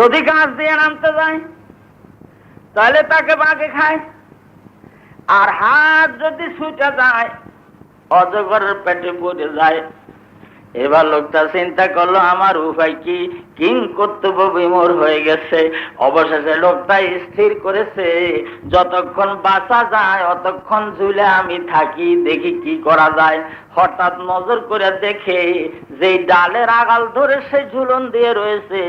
যদি গাছ দিয়ে নামতে যায় তাহলে তাকে বাঘে খায়, আর হাত যদি ছুটে যায় অজগরের পেটে পড়ে যায়। এবার লোকটা চিন্তা করলো আমার উপায় কি, কিং কর্তব্য বিমূঢ় হয়ে গেছে। অবশেষে লোকটা স্থির করেছে যতক্ষণ বাঁচা যায় অতক্ষণ ঝুলে আমি থাকি, দেখি কি করা যায়। হঠাৎ নজর করে দেখে যে ডালের আগাল ধরে সে ঝুলন দিয়ে রয়েছে,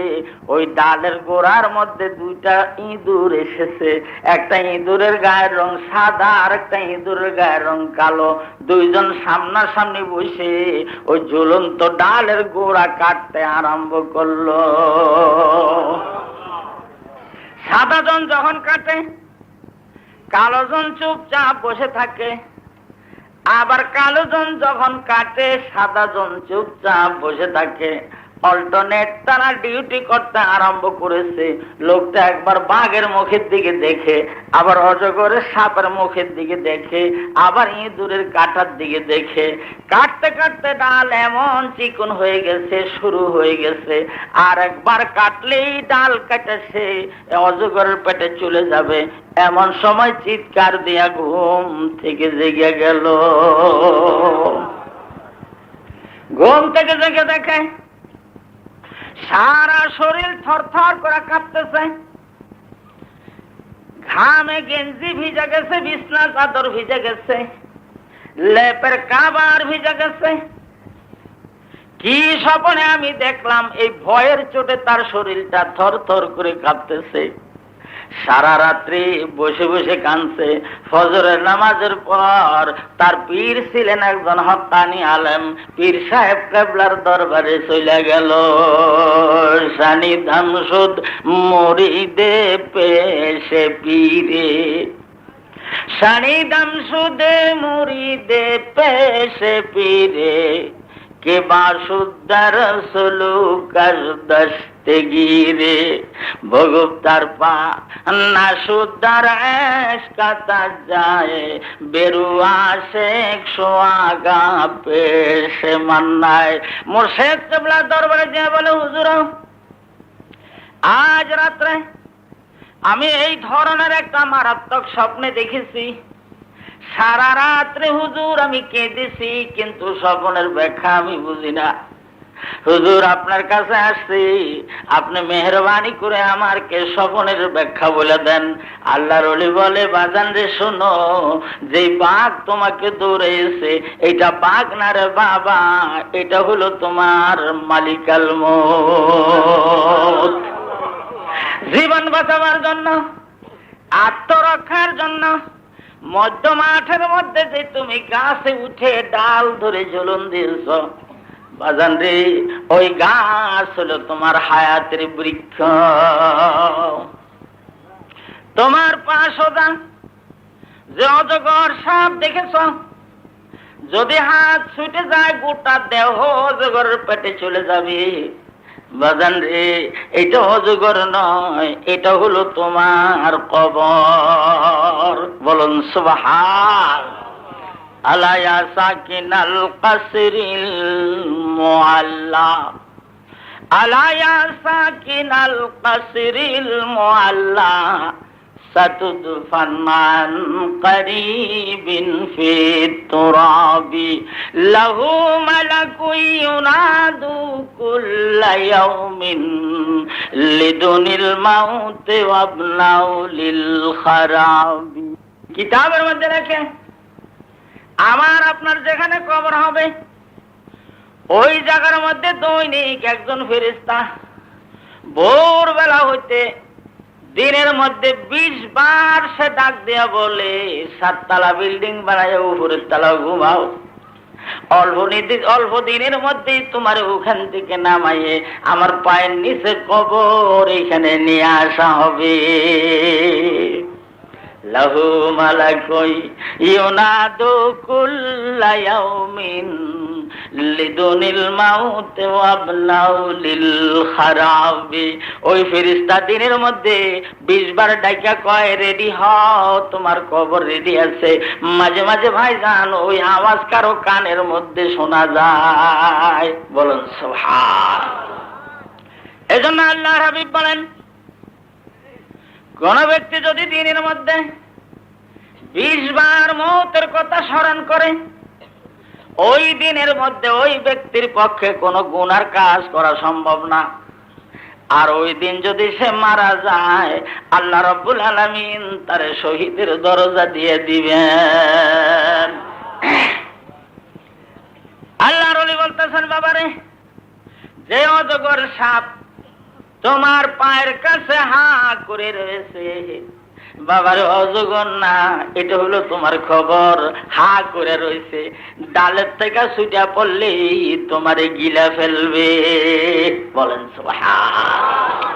ওই ডালের গোড়ার মধ্যে দুইটা ইঁদুর এসেছে। একটা ইঁদুরের গায়ের রং সাদা আর একটা ইঁদুরের গায়ের রং কালো। দুইজন সামনাসামনি বসে ওই ঝুলন্ত ডালের গোড়া কাটতে আরম্ভ করলো। সাদাজন যখন কাটে কালোজন চুপচাপ বসে থাকে, আবার কালোজন যখন কাটে সাদাজন চুপচাপ বসে থাকে। অল্টারনেট তারা ডিউটি করতে আরম্ভ করেছে। লোকটা একবার বাঘের মুখের দিকে দেখে, আবার অজগরের সাপের মুখের দিকে দেখে, আবার ইঁদুরের কাটার দিকে দেখে। কাটতে কাটতে ডাল এমন চিকন হয়ে গেছে, শুরু হয়ে গেছে, আর একবার কাটলেই ডাল কাটেছে অজগরের পেটে চলে যাবে। এমন সময় চিৎকার দিয়া ঘুম থেকে জেগে গেল। ঘুম থেকে জেগে দেখে সারা শরীর থরথর করে কাঁপতেছে, ঘামে গেঞ্জি ভিজে গেছে, বিছনা চাদর ভিজে গেছে, লেপের কাবার ভিজে গেছে। কি স্বপ্নে আমি দেখলাম, এই ভয়ের চোটে তার শরীরটা থরথর করে কাঁপতেছে। সারা রাত্রি বসে বসে কাঁদছে। ফজরের নামাজের পর তার পীর ছিলেন একজন হক্কানি আলেম, পীর সাহেব কেবলার দরবারে চলে গেল। সানি ধামসুদ মুরিদে পেশে পীরে, সানি ধামসুদে মুরিদে পেশে পীরে, কে বাসুদ্দার সলুকার দস্তগিরে, ভগুপ্তার পা না সুদ্দার এসকাতা যায়, বেরুয়া শেখ সোয়াগা পেশে মান্নায়। মুর্শিদ কেবলার দরবারে যে বলে, হুজুর আজ রাত্রে আমি এই ধরনের একটা মারাত্মক স্বপ্নে দেখেছি। সারা রাত্রে হুজুর আমি কেঁদেছি, কিন্তু স্বপ্নের ব্যাখ্যা আমি বুঝি না। হুজুর আপনার কাছে আসছি, আপনি মেহরবানি করে আমাকে স্বপ্নের ব্যাখ্যা বলে দেন। আল্লাহর ওলি বলে, বাজান রে শোনো, যে বাঘ তোমাকে দৌড়েছে এটা বাঘ না রে বাবা, এটা হলো তোমার মালিকাল মউত। জীবন বাঁচাবার জন্য, আত্মরক্ষার জন্য মধ্য মাঠের মধ্যে যে তুমি গাছে উঠে ডাল ধরে ঝুলন দিয়েছ, বাজান রে ওই গাছ হলো তোমার হায়াতের বৃক্ষ। তোমার পাশোদা যে অজগর সাপ দেখেছ, যদি হাত ছুটে যায় গোটা দেহ অজগরের পেটে চলে যাবে। বাজান রে এটা অজগর নয়, এটা হলো তোমার কবর। বলুন সুবহান। আলা ইয়া সাকিনাল কাসরিল মুআল্লা, আলা ইয়া সাকিনাল কাসরিল মুআল্লা, সাতুদফান করিবিন ফি তুরাবি, লাহু মালাকু ইউনাদু কুল্লা ইয়াউমিন লিদুনিল মাউত ওয়াবনাউ লিল খারাবি। কিতাবের মধ্যে লেখে, আমার আপনার যেখানে কবর হবে ওই জায়গার মধ্যে দৈনিক একজন ফেরেশতা ভোরবেলা হইতে দিনের মধ্যে 20 বার সে ডাক দেয়া বলে, 7 তলা বিল্ডিং বানায় উপরের তলা ঘুমাও, অল্প দিনের মধ্যেই তোমার ওখান থেকে নামাইয়ে আমার পায়ের নিচে কবর এখানে নিয়ে আসা হবে। লাহু মালাকুই ইউনাদু কুল্লা ইয়াউমিন লিদুনিল মাউত ওয়াবনাউ লিল খারাবি। ওই ফেরেশতা দিনের মধ্যে 20 বার ডাইকা কয়, রেডি হও, তোমার কবর রেডি আছে। মাঝে মাঝে ভাইজান ওই আওয়াজ কারো কানের মধ্যে শোনা যায়। বলুন সুবহান। এজন্য আল্লাহর হাবিব বলেন, কোন ব্যক্তি যদি দিনের মধ্যে 20 বার মওতের কথা স্মরণ করে, ওই দিনের মধ্যে ওই ব্যক্তির পক্ষে কোনো গুনার কাজ করা সম্ভব না। আর ওই দিন যদি সে মারা যায়, আল্লাহ রাব্বুল আলামিন তার শহীদের দরজা দিয়ে দিবেন। আল্লাহর ওলি বলতেছেন, বাবারে, যে অজগর সাপ তোমার পায়ের কাছে হা করে রয়েছে, বাবারে অজগর না, এটা হলো তোমার খবর, হা করে রয়েছে, ডালের থেকে ছুটা পড়লেই তোমারে গিলা ফেলবে। বলেন সুবহান।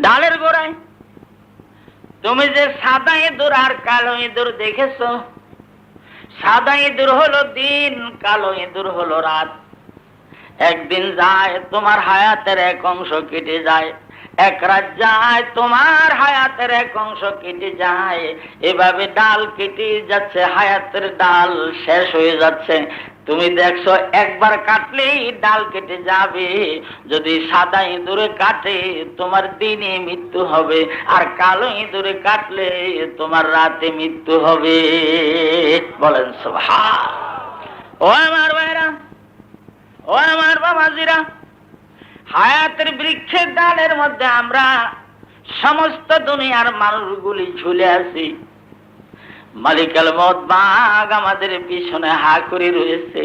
ডালের গোড়ায় তুমি যে সাদা ইঁদুর আর কালো ইঁদুর দেখেছো, সাদা ইঁদুর হলো দিন, কালো ইঁদুর হলো রাত। একদিন যায় তোমার হায়াতের এক অংশ কেটে যায়, এক রাত যায় তোমার হায়াতের এক অংশ কেটে যায়। এভাবে ডাল কেটে যাচ্ছে, হায়াতের ডাল শেষ হয়ে যাচ্ছে। তুমি দেখছো একবার কাটলেই ডাল কেটে যাবে। যদি সাদা ইঁদুরে কাটে তোমার দিনে মৃত্যু হবে, আর কালো ইঁদুরে কাটলে তোমার রাতে মৃত্যু হবে। বলেন সুবহান। ও আমার ভাইরা, ও আমার বাবাজিরা, হায়াতের বৃক্ষের ডালের মধ্যে আমরা সমস্ত দুনিয়ার মানুষগুলি ঝুলে আছি। মালিকাল মউত বাঘ আমাদের পিছনে হা করে রয়েছে।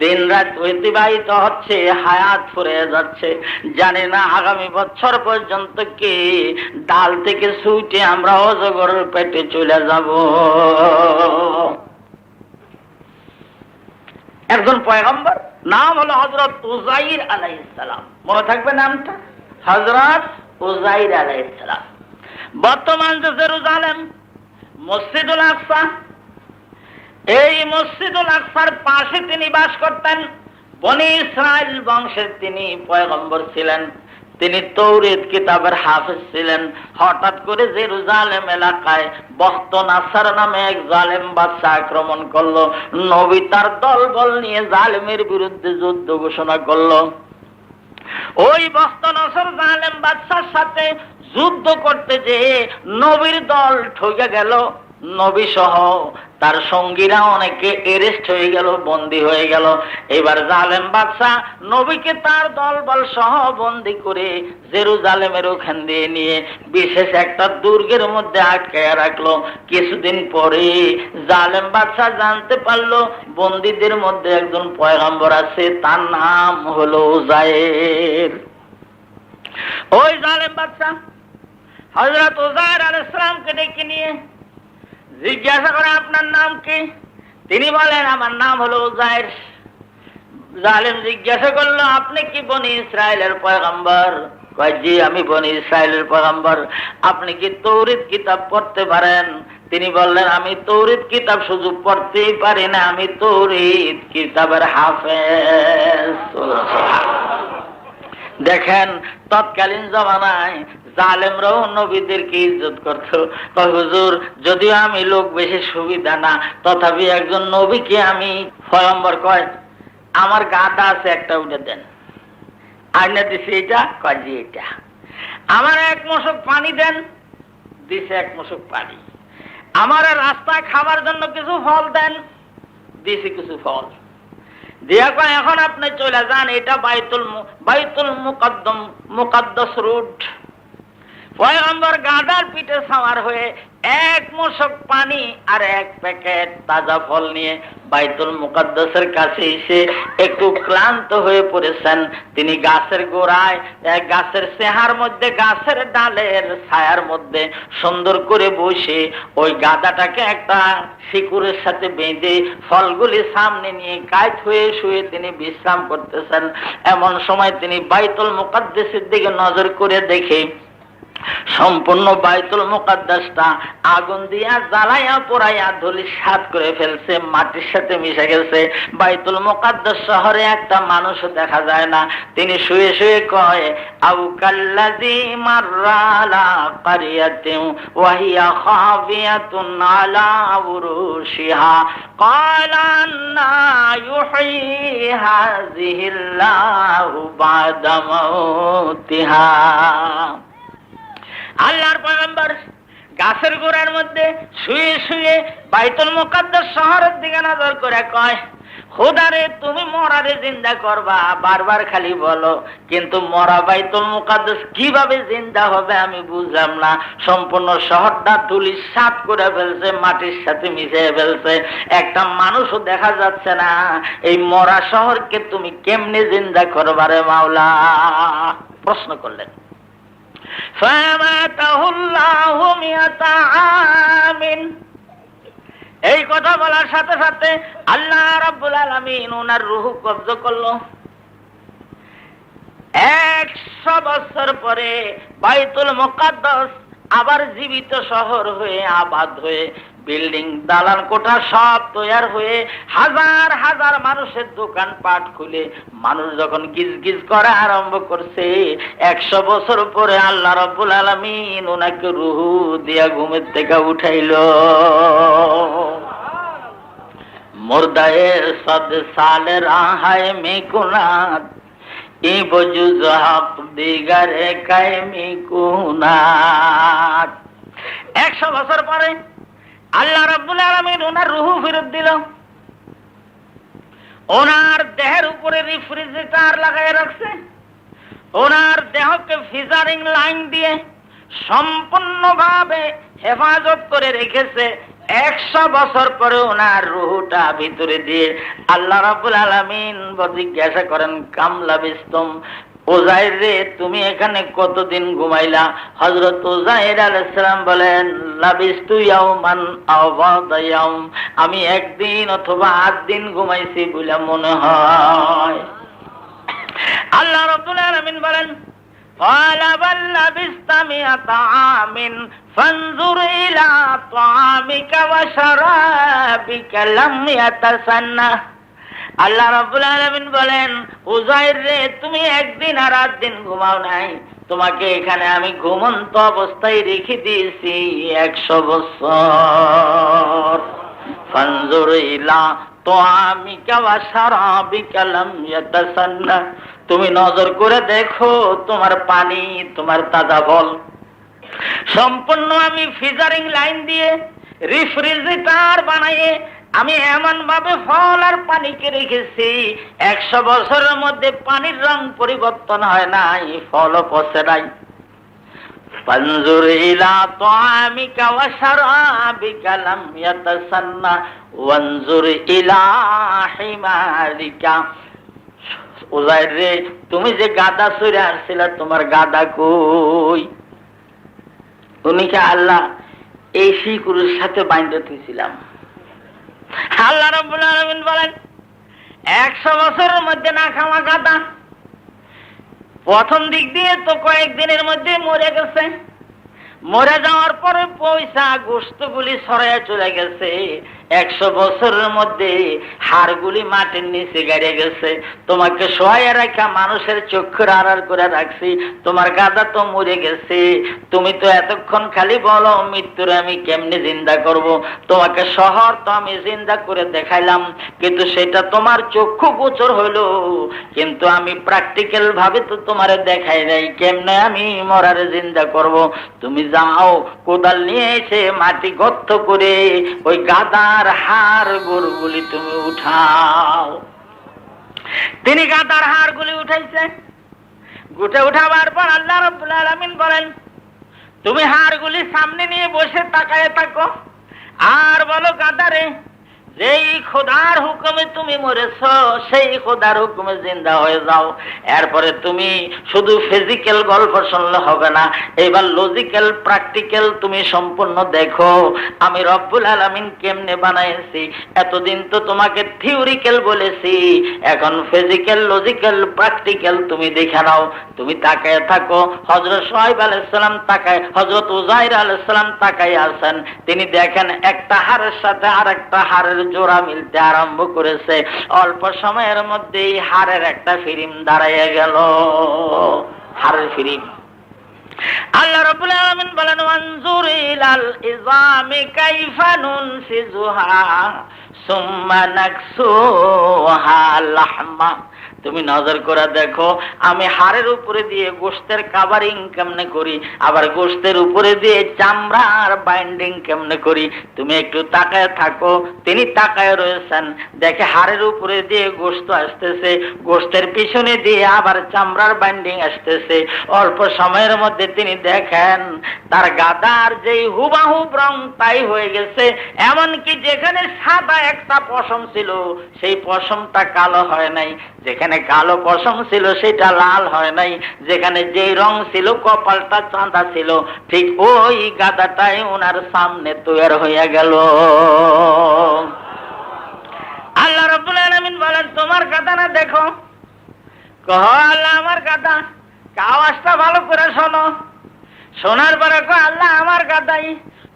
দিন রাত অতিবাহিত হচ্ছে, হায়াত ফুরিয়ে যাচ্ছে। জানি না আগামী বছর পর্যন্ত কে ডাল থেকে ছুটে আমরা অজগরের পেটে চলে যাব। একজন পয়গম্বর, নাম হলো হযরত উযাইর আলাইহিস সালাম। মনে থাকবে নামটা? হযরত উযাইর আলাইহিস সালাম। বর্তমান যে জেরুজালেম মসজিদুল আকসা, এই মসজিদুল আকসার পাশে তিনি বাস করতেন। বনি ইসরাইল বংশের তিনি পয়গম্বর ছিলেন। তিনি তৌরাত কিতাবের হাফেজ ছিলেন। হঠাৎ করে জেরুজালেম এলাকায় বখত নাসার নামে এক জালেম বাদশা আক্রমণ করলো। নবী তার দলবল নিয়ে জালেমের বিরুদ্ধে যুদ্ধ ঘোষণা করলো। ওই বখত নাসার জালেম বাদশার সাথে যুদ্ধ করতে যেয়ে নবীর দল ঠকে গেল। নবী সহ তার সঙ্গীরা অনেকে এরেস্ট হয়ে গেল, বন্দী হয়ে গেল। এবার জালেম বাদশাহ নবীকে তার দলবল সহ বন্দী করে জেরুজালেমের ওখান দিয়ে নিয়ে বিশেষ একটা দুর্গের মধ্যে আটকায় রাখলো। কিছুদিন পরে জালেম বাদশাহ জানতে পারলো বন্দীদের মধ্যে একজন পয়গম্বর আছে, তার নাম হলো উযাইর। ওই জালেম বাদশাহ হযরত উযাইর আলাইহিস সালামকে ডেকে নিয়ে জিজ্ঞাসা করে, আপনার নাম কি? তিনি বলেন, আমার নাম হলো উযাইর। জালেম জিজ্ঞাসা করলো, আপনি কি বনি ইসরায়েলের পয়গম্বর? কয়, জি, আমি বনি ইসরায়েলের পয়গম্বর। আপনি কি তৌরাত কিতাব পড়তে পারেন? তিনি বললেন, আমি তৌরাত কিতাব শুধু পড়তেই পারি না, আমি তৌরাত কিতাবের হাফেজ। দেখেন, তৎকালীন জমানায় জালেমরাও নবীদেরকে ইজ্জত করতো। হুজুর, যদিও আমি লোক বেশি সুবিধা না, তথাপি একজন নবীকে আমি পয়গম্বর কয়, আমার গাদা আছে একটা, উঠে দেন। আইনা দিছে এটা, কয় জি এটা। আমার এক মশক পানি দেন, দিছে এক মশক পানি। আমার রাস্তায় খাবার জন্য কিছু ফল দেন, দিছে কিছু ফল। দিয়া কয়, এখন আপনি চলে যান, এটা বাইতুল মুকাদ্দাস রোড। পয়গম্বর গাদার পিঠে সাওয়ার হয়ে এক মশক পানি আর এক প্যাকেট তাজা ফল নিয়ে বাইতুল মুকাদ্দাসের কাছে এসে একটু ক্লান্ত হয়ে পড়েছেন। তিনি গাছের গোড়ায়, গাছের সেহার মধ্যে, গাছের ডালের ছায়ার মধ্যে সুন্দর করে বসে ওই গাদাটাকে একটা শিকড়ের সাথে বেঁধে ফলগুলি সামনে নিয়ে কায়ত হয়ে শুয়ে তিনি বিশ্রাম করতেছেন। এমন সময় তিনি বাইতুল মুকাদ্দাসের দিকে নজর করে দেখে সম্পূর্ণ বাইতুল মুকাদ্দাসটা আগুন দিয়া জ্বালাইয়া পোড়াইয়া ধূলিসাৎ করে ফেলছে, মাটির সাথে মিশে গেছে। বাইতুল মুকাদ্দাস শহরে একটা মানুষও দেখা যায় না। তিনি শুয়ে শুয়ে কয়, আউ কাল্লাযী মাররা আলা ক্বারিয়াতিন ওয়া হিয়া খাবিয়াতুন আলা উরুশিহা ক্বালা আন্না ইউহয়ী হাযিহিল্লাহু বা'দা মাউতিহা। আল্লাহর পয়গম্বর গাছের গোড়ার মধ্যে শুয়ে শুয়ে বাইতুল মুকাদ্দাস শহরের দিকে নজর করে কয়, খোদারে তুমি মরারে জিন্দা করবা, বারবার খালি বলো, কিন্তু মরা বাইতুল মুকাদ্দাস কিভাবে জিন্দা হবে আমি বুঝলাম না। সম্পূর্ণ শহরটা ধুলির সাৎ করে ফেলছে, মাটির সাথে মিশিয়ে ফেলছে, একটা মানুষও দেখা যাচ্ছে না। এই মরা শহরকে তুমি কেমনে জিন্দা করবা রে মাওলা? প্রশ্ন করলেন। ফামাতাহুল্লাহু মিয়াতা আমিন। এই কথা বলার সাথে সাথে আল্লাহ রাব্বুল আলামিন ওনার রূহ কবজ করলো। 100 বছর পরে বাইতুল মুকাদ্দাস আবার জীবিত শহর হয়ে, আবাদ হয়ে, বিল্ডিং দালান কোঠা সব তৈরি হয়ে, হাজার হাজার মানুষের দোকান পাট খুলে মানুষ যখন গিজ গিজ করা আরম্ভ করছে, 100 বছর পরে আল্লাহ রাব্বুল আলামিন ওনাকে রূহ দিয়া ঘুমের থেকে উঠাইলো। মুর্দায়ে সদ সাল রাহায় মিকুনাত ই বজুজ হক দিগারে কায়েমি কুনাত। 100 বছর পরে আল্লাহ রাব্বুল আলামিন ওনার রূহ ফেরত দিল। ওনার দেহের উপরে রেফ্রিজারেটর লাগায় রাখছে, ওনার দেহকে ফিজারিং লাইন দিয়ে সম্পূর্ণভাবে হেফাজত করে রেখেছে। 100 বছর পরে ওনার রূহটা ভিতরে দিয়ে আল্লাহ রাব্বুল আলামিন জিজ্ঞাসা করেন, কামলা বিস্তম, উযাইর রে তুমি এখানে কতদিন ঘুমাইলা? হযরত উযাইর আলাইহিস সালাম বলেন, লাবিস্তু ইয়াওমান আও বা'দা ইয়াওম, আমি একদিন অথবা 8 দিন ঘুমাইছি বলে মনে হয়। আল্লাহ রাব্বুল আলামিন বলেন, ক্বালা বাল লাবিস্তা মিয়াতা আমিন ফানজুর ইলা তাআমিকা ওয়া শারাবিকা লাম ইয়াতাসান্না। আল্লাহ রাব্বুল আলামিন বলেন, উযাইর রে তুমি একদিন আর 8 দিন ঘুমাও নাই, তোমাকে এখানে আমি ঘুমন্ত অবস্থায় রেখে দিয়েছি 100 বছর। ফানজুর ইলা তাআমিকা ওয়া শারাবিকা লাম ইয়াতাসান্না, তুমি নজর করে দেখো তোমার পানি, তোমার তাজা ফল সম্পূর্ণ আমি ফিজারিং লাইন দিয়ে রেফ্রিজারেটর বানাইয়ে আমি এমন ভাবে ফল আর পানিকে রেখেছি, 100 বছরের মধ্যে পানির রং পরিবর্তন হয় নাই, ফলও পচে নাই। ফানজুর ইলা তাআমিকা ওয়া শারাবিকা লাম ইয়াতাসান্না ওয়ানজুর ইলা হিমারিকা। উযাইর রে তুমি যে গাদা চড়ে আসছিলা, তোমার গাদা কই? উনিকে আল্লাহ এই শিকুরের সাথে বাইন্ধে দিয়েছিলাম। আল্লাহ রাব্বুল আলামিন বলেন, 100 বছরের মধ্যে না খাওয়া গাদা প্রথম দিক দিয়ে তো কয়েকদিনের মধ্যে মরে গেছে, মরে যাওয়ার পরে পয়সা গোশতগুলি ছড়াইয়া চলে গেছে। 100 বছরের মধ্যে হাড়গুলি মাটির নিচে গাড়ে গেছে। তোমাকে শোয়াইয়া রাখা মানুষের চক্ষুর আড়াল করে রাখছি, তোমার গাদা তো মরে গেছে। তুমি তো এতক্ষণ খালি বলো মৃত্যুর আমি কেমনে জিন্দা করব। তোমাকে শহর তো আমি জিন্দা করে দেখাইলাম, কিন্তু সেটা তোমার চক্ষু গোচর হইলো, কিন্তু আমি প্র্যাকটিক্যাল ভাবে তো তোমারে দেখাই নাই কেমনে আমি মরারে জিন্দা করব। তুমি যাও কোদাল নিয়ে এসে মাটি গর্ত করে ওই গাদার হাড় গরুগুলি তুমি উঠাও। তিনি গাদার হাড়গুলি উঠাইছে। উঠাবার পর আল্লাহ রাব্বুল আলামিন বলেন, তুমি হাড়গুলি সামনে নিয়ে বসে তাকায় থাকো আর বলো, গাদারে যেই খোদার হুকুমে তুমি মরেছ সেই খোদার হুকুমে জিন্দা হয়ে যাও। এরপরে তুমি শুধু ফিজিক্যাল গল্প শুনলে হবে না, এবার লজিক্যাল প্র্যাকটিক্যাল তুমি সম্পূর্ণ দেখো আমি রব্বুল আলামিন কেমনে বানাইছি। এতদিন তো তোমাকে থিওরিক্যাল বলেছি, এখন ফিজিক্যাল লজিক্যাল প্র্যাকটিক্যাল তুমি দেখে নাও। তুমি তাকায় থাকো। হযরত শুআয়ব আলাইহিস সালাম তাকায়, হযরত উযাইর আলাইহিস সালাম তাকায় আছেন। তিনি দেখেন একটা হাড়ের সাথে আরেকটা হাড়ের জোড়া মিলতে আরম্ভ করেছে। অল্প সময়ের মধ্যেই হাড়ের একটা ফিরিম দাঁড়াইয়া গেল, হাড়ের ফিরিম। আল্লাহ রাব্বুল আলামিন বলেন, ওয়ানজুর ইলাল ইযামি কাইফা নুনসিজুহা সুম্মা নাকসুহা লাহমা। তুমি নজর করে দেখো আমি হাড়ের উপরে দিয়ে গোশতের কাভারিং কেমনে করি, আবার গোশতের উপরে দিয়ে চামড়ার বাইন্ডিং কেমনে করি। তুমি একটু তাকায় থাকো। তিনি তাকায় রয়েছেন, দেখে হাড়ের উপরে দিয়ে গোশত আসতেছে, গোশতের পিছনে দিয়ে আবার চামড়ার বাইন্ডিং আসতেছে। অল্প সময়ের মধ্যে তিনি দেখেন তার গাদার যেই হুবাহুব রং তাই হয়ে গেছে। এমনকি যেখানে সাদা একটা পশম ছিল সেই পশমটা কালো হয় নাই, যেখানে কালো পশম ছিল সেটা লাল হয় নাই, যেখানে যেই রং ছিল কপালটা চাঁদা ছিল, ঠিক ওই গাদাটাই ওনার সামনে তৈরি হয়ে গেল। আল্লাহ রাব্বুল আলামিন বলেন তোমার গাদা না দেখো। কহ আল্লাহ আমার গাদা। আওয়াজটা ভালো করে শোনো। শোনার পরে কয় আল্লাহ আমার গাদাই।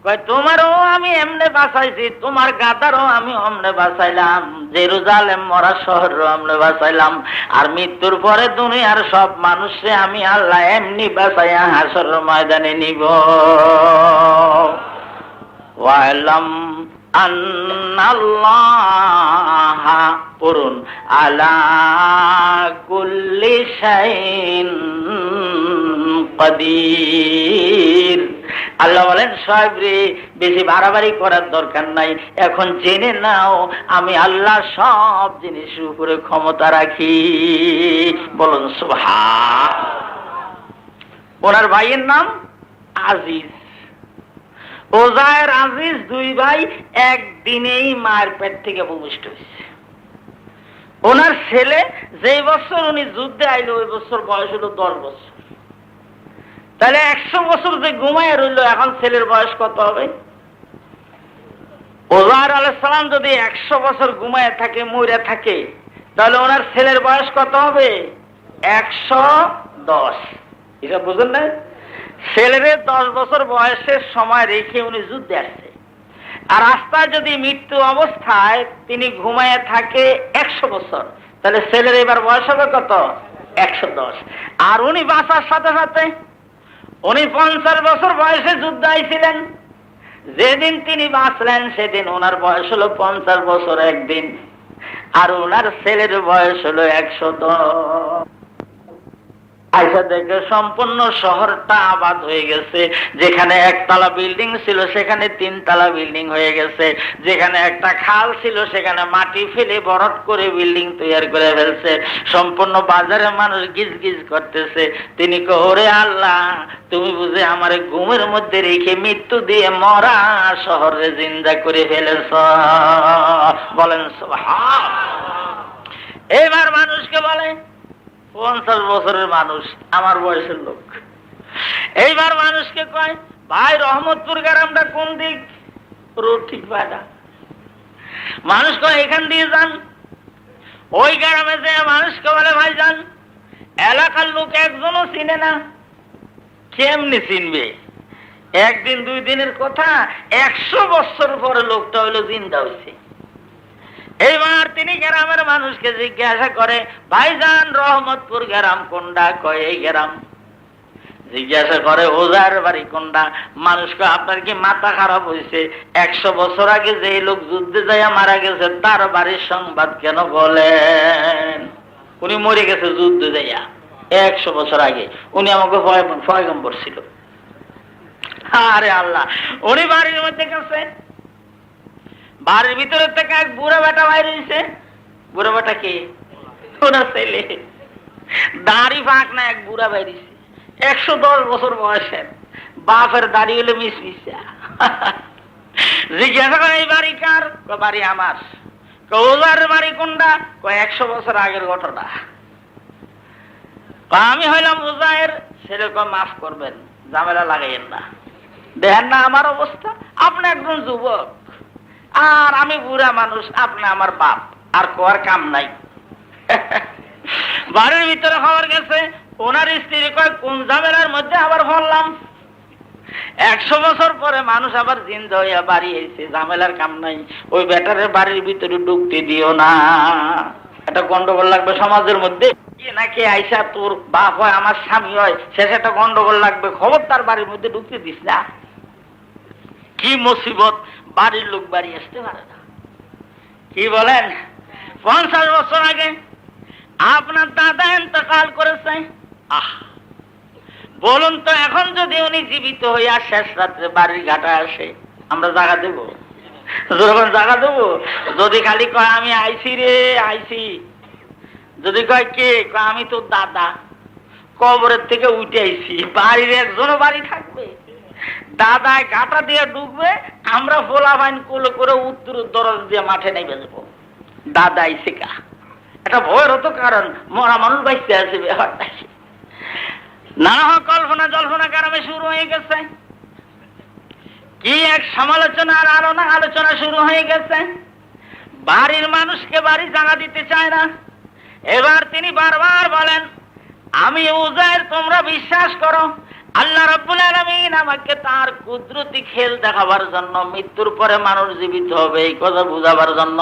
কয় তোমারও আমি এমনে বাঁচাইছি, তোমার গাদারও আমি অমনে বাঁচাইলাম, জেরুজালেম মরা শহরও অমনে বাঁচাইলাম, আর মৃত্যুর পরে দুনিয়ার সব মানুষে আমি আল্লাহ এমনি বাঁচাইয়া হাসরের ময়দানে নিব। ওয়ালাম আন্নাল্লাহ পুরুন আলা কুল্লি শাইইন কাদির। আল্লাহ বলেন সাহেবরে বেশি বাড়াবাড়ি করার দরকার নাই, এখন জেনে নাও আমি আল্লাহ সব জিনিসের উপরে ক্ষমতা রাখি। বলুন সুবহান। ওনার ভাইয়ের নাম আজিজ। ওজায়ের আজিজ দুই ভাই একদিনেই মায়ের পেট থেকে ভূমিষ্ঠ হয়েছে। ওনার ছেলে যেই বছর উনি যুদ্ধে আইলো ওই বছর বয়স হলো 10 বছর। তাহলে 100 বছর যে ঘুমায় রইল, এখন ছেলের বয়স কত হবে? ওজায়ের আলাইহিস সালাম যদি 100 বছর ঘুমায় থাকে, মরে থাকে, তাহলে ওনার ছেলের বয়স কত হবে? 110। এটা বুঝেন না? ছেলেরে 10 বছর বয়সের সময় রেখে উনি যুদ্ধে আসছে, আর রাস্তায় যদি মৃত্যু অবস্থায় তিনি ঘুমায় থাকে 100 বছর, তাহলে ছেলের এবার বয়স হবে কত? 110। আর উনি বাঁচার সাথে সাথে উনি 50 বছর বয়সে যুদ্ধে আইছিলেন। যেদিন তিনি বাঁচলেন সেদিন ওনার বয়স হলো 50 বছর একদিন, আর ওনার ছেলের বয়স হলো 110। আইসা দেখে সম্পূর্ণ শহরটা আবাদ হয়ে গেছে। যেখানে একতলা বিল্ডিং ছিল সেখানে 3 তলা বিল্ডিং হয়ে গেছে। যেখানে একটা খাল ছিল সেখানে মাটি ফেলে বরট করে বিল্ডিং তৈরি করে ফেলছে। সম্পূর্ণ বাজারের মানুষ গিজ গিজ করতেছে। তিনি ওরে আল্লাহ, তুমি বুঝে আমার ঘুমের মধ্যে রেখে মৃত্যু দিয়ে মরা শহরে জিন্দা করে ফেলেছ। বলেন সুবহান। এবার মানুষকে বলে 50 বছরের মানুষ, আমার বয়সের লোক। এইবার মানুষকে কয় ভাই রহমতপুর গ্রামটা কোন দিক? রোড ঠিক পায় না। মানুষ কয় এখান দিয়ে যান। ওই গ্রামে যে মানুষকে বলে ভাই যান, এলাকার লোক একজনও চিনে না। কেমনি চিনবে? একদিন 2 দিনের কথা, 100 বছর পরে লোকটা হইলো জিন্দা হয়েছে। এইবার তিনি গ্রামের মানুষকে জিজ্ঞাসা করে ভাইজান রহমতপুর গ্রাম কোনটা? কয় এই গ্রাম। জিজ্ঞাসা করে ওজার বাড়ি কোনটা? মানুষ কয় আপনার কি মাথা খারাপ হয়েছে? 100 বছর আগে যে লোক যুদ্ধে যাইয়া মারা গেছে তার বাড়ির সংবাদ কেন বলেন? উনি মরে গেছে যুদ্ধে যাইয়া 100 বছর আগে। উনি আমাকে পয়গম্বর ছিল। আরে আল্লাহ, উনি বাড়ির মধ্যে গেছে, বাড়ির ভিতরে থেকে এক বুড়া বেটা বাইরে হয়েছে। বুড়া বেটা কি? ওনার ছেলে। দাড়ি ফাঁক না, এক বুড়া বাইরেছে 110 বছর বয়সের। বাপের দাড়ি হলো মিসমিসা। জিজ্ঞাসা করে এই বাড়ি কার? বাড়ি আমার। ওজার বাড়ি কোনটা? 100 বছর আগের ঘটনা। আমি হইলাম ওজায়ের ছেলে। মাফ করবেন, ঝামেলা লাগাইয়েন না। দেখেন না আমার অবস্থা, আপনি একজন যুবক আর আমি বুড়া মানুষ, আপনি আমার বাপ, আর কোয়ার কাম নাই। বাড়ির ভিতরে খবর গেছে, ওনার স্ত্রী কয় কোন ঝামেলার মধ্যে আবার ফললাম? 100 বছর পরে মানুষ আবার জিন্দা হইয়া বাড়ি এসে, ঝামেলার কাম নাই। ওই বেটারের বাড়ির ভিতরে ঢুকতে দিও না, একটা গন্ডগোল লাগবে সমাজের মধ্যে। নাকি আইসা তোর বাপ হয় আমার স্বামী হয়, শেষে একটা গন্ডগোল লাগবে, খবরদার বাড়ির মধ্যে ঢুকতে দিস না। কি মুসিবত, বাড়ির লোক বাড়ি আসতে পারে না। কি বলেন? 50 বছর আগে আপনার দাদা ইন্তেকাল করেছে। আহ, বলুন তো এখন যদি উনি জীবিত হইয়া শেষ রাত্রে বাড়ির ঘাটে আসে, আমরা জায়গা দেব? যখন জায়গা দেবো, যদি খালি কয় আমি আইছি রে আইছি, যদি কয় কে, আমি তো দাদা কবরের থেকে উঠে আইছি, বাড়ির একজনও বাড়ি থাকবে? দাদায় গাটা দিয়ে ঢুকবে, আমরা ফোলা বাইন কোলে করে উত্তর দরজ দিয়ে মাঠে নেমে যাবো। দাদা আইছে কা, একটা ভয়ের হতো, কারণ মরা মানুষ বাইতে আছে ব্যাপারটা। না কল্পনা জল্পনা কারণে শুরু হয়ে গেছে, কি এক সমালোচনা আর আলোচনা শুরু হয়ে গেছে। বাড়ির মানুষকে বাড়ি জায়গা দিতে চায় না। এবার তিনি বারবার বলেন, আমি উজাইর, তোমরা বিশ্বাস করো আল্লাহ রাব্বুল আলামিন আমাকে তার কুদরতি খেল দেখাবার জন্য, মৃত্যুর পরে মানুষ জীবিত হবে এই কথা বুঝাবার জন্য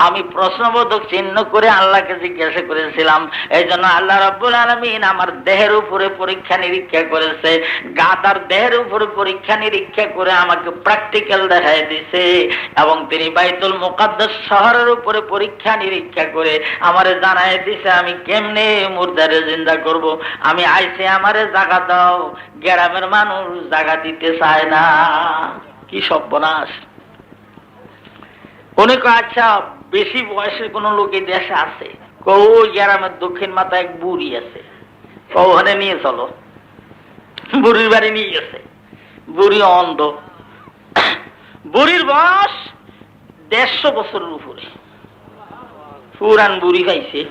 আমি প্রশ্নবোধক চিহ্ন করে আল্লাহকে জিজ্ঞাসা করেছিলাম। এই জন্য আল্লাহ রাব্বুল আলামিন আমার দেহের উপরে পরীক্ষা নিরীক্ষা করেছে, গাদার দেহের উপরে পরীক্ষা নিরীক্ষা করে আমাকে প্র্যাকটিক্যাল দেখাই দিছে, এবং তিনি বাইতুল মুকাদ্দাস শহরের উপরে পরীক্ষা নিরীক্ষা করে আমারে জানাই দিছে আমি কেমনে মুর্দারে জিন্দা করব। আমি আইছে আমারে জায়গা দাও, গ্রামের মানুষ জায়গা দিতে চায় না। কি সর্বনাশ! উনি কয়, আচ্ছা বেশি বয়সের কোন লোক এই দেশে আছে? ওই গ্রামের দক্ষিণ মাথায় এক বুড়ি আছে, ওখানে নিয়ে চলো। বুড়ির বাড়ি নিয়ে গেছে। বুড়ি অন্ধ, বুড়ির বয়স 150 বছরের উপরে, পুরান বুড়ি খাইছে।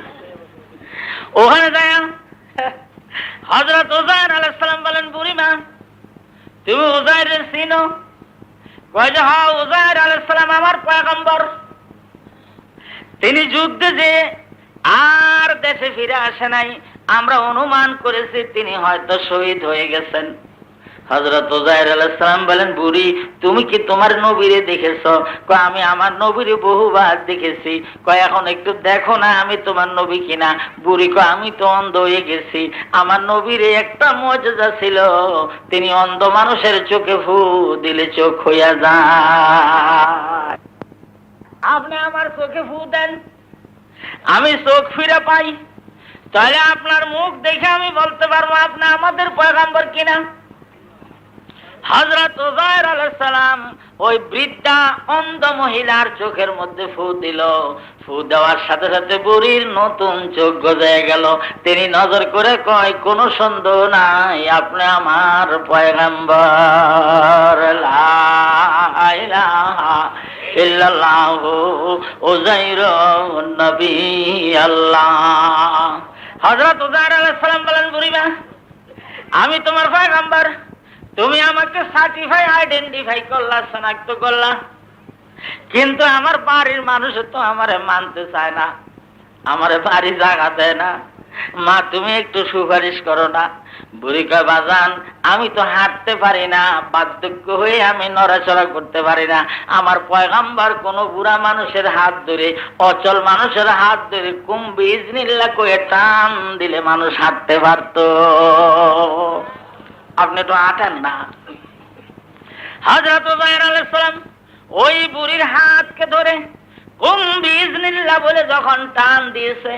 ওখানে যায় হযরত উজাইর আলাইহিস সালাম বলেন, বুড়িমা তুমি উজাইরের চিনো? কয় যে হ্যাঁ, উজাইর আলাইহিস সালাম আমার পয়গম্বর। তিনি যুদ্ধে যে আর দেশে ফিরে আসে নাই, আমরা অনুমান করেছি তিনি হয়তো শহীদ হয়ে গেছেন। হযরত উজাইর আলাইহিস সালাম বলেন, বুড়ি তুমি কি তোমার নবীরে দেখেছো? কয় আমি আমার নবীরে বহুবার দেখেছি। কয় এখন একটু দেখো না আমি তোমার নবী কিনা। বুড়ি কয় আমি তো অন্ধ হয়ে গেছি, আমার নবীরে একটা মুজিজা ছিল, তিনি অন্ধ মানুষের চোখে ফু দিলে চোখ হইয়া যায়। আপনি আমার চোখে ফু দেন, আমি চোখ ফিরে পাই, তাহলে আপনার মুখ দেখে আমি বলতে পারবো আপনি আমাদের পয়গম্বর কিনা। হযরত উজাইর আলাইহিস সালাম ওই বৃদ্ধা অন্ধ মহিলার চোখের মধ্যে ফু দিল। ফু দেওয়ার সাথে সাথে বুড়ির নতুন চোখ গজায় গেল। তিনি নজর করে কয়, কোনো সন্দেহ নাই আপনি আমার পয়গম্বর। লা ইলাহা ইল্লাল্লাহু উজাইরুন নবী আল্লাহ। হযরত উজাইর আলাইহিস সালাম বলেন, বুড়িমা আমি তোমার পয়গম্বর, তুমি আমাকে সার্টিফাই আইডেন্টিফাই করলা, শনাক্ত করলা, কিন্তু আমার বাড়ির মানুষ তো আমারে মানতে চায় না, আমারে বাড়ি জায়গা দেয় না। মা তুমি একটু সুপারিশ করো না। বুড়ি কয়, বাজান আমি তো হাঁটতে পারি না, বার্ধক্য হয়ে আমি নড়াচড়া করতে পারি না। আমার পয়গম্বর কোন বুড়া মানুষের হাত ধরে, অচল মানুষের হাত ধরে কুম বিইজনিল্লাহ কয়ে টান দিলে মানুষ হাঁটতে পারতো, আপনি তো আটেন না। হযরত উজাইর আলাইহিস সালাম ওই বুড়ির হাতকে ধরে কুম বিইজনিল্লাহ বলে যখন টান দিয়েছে,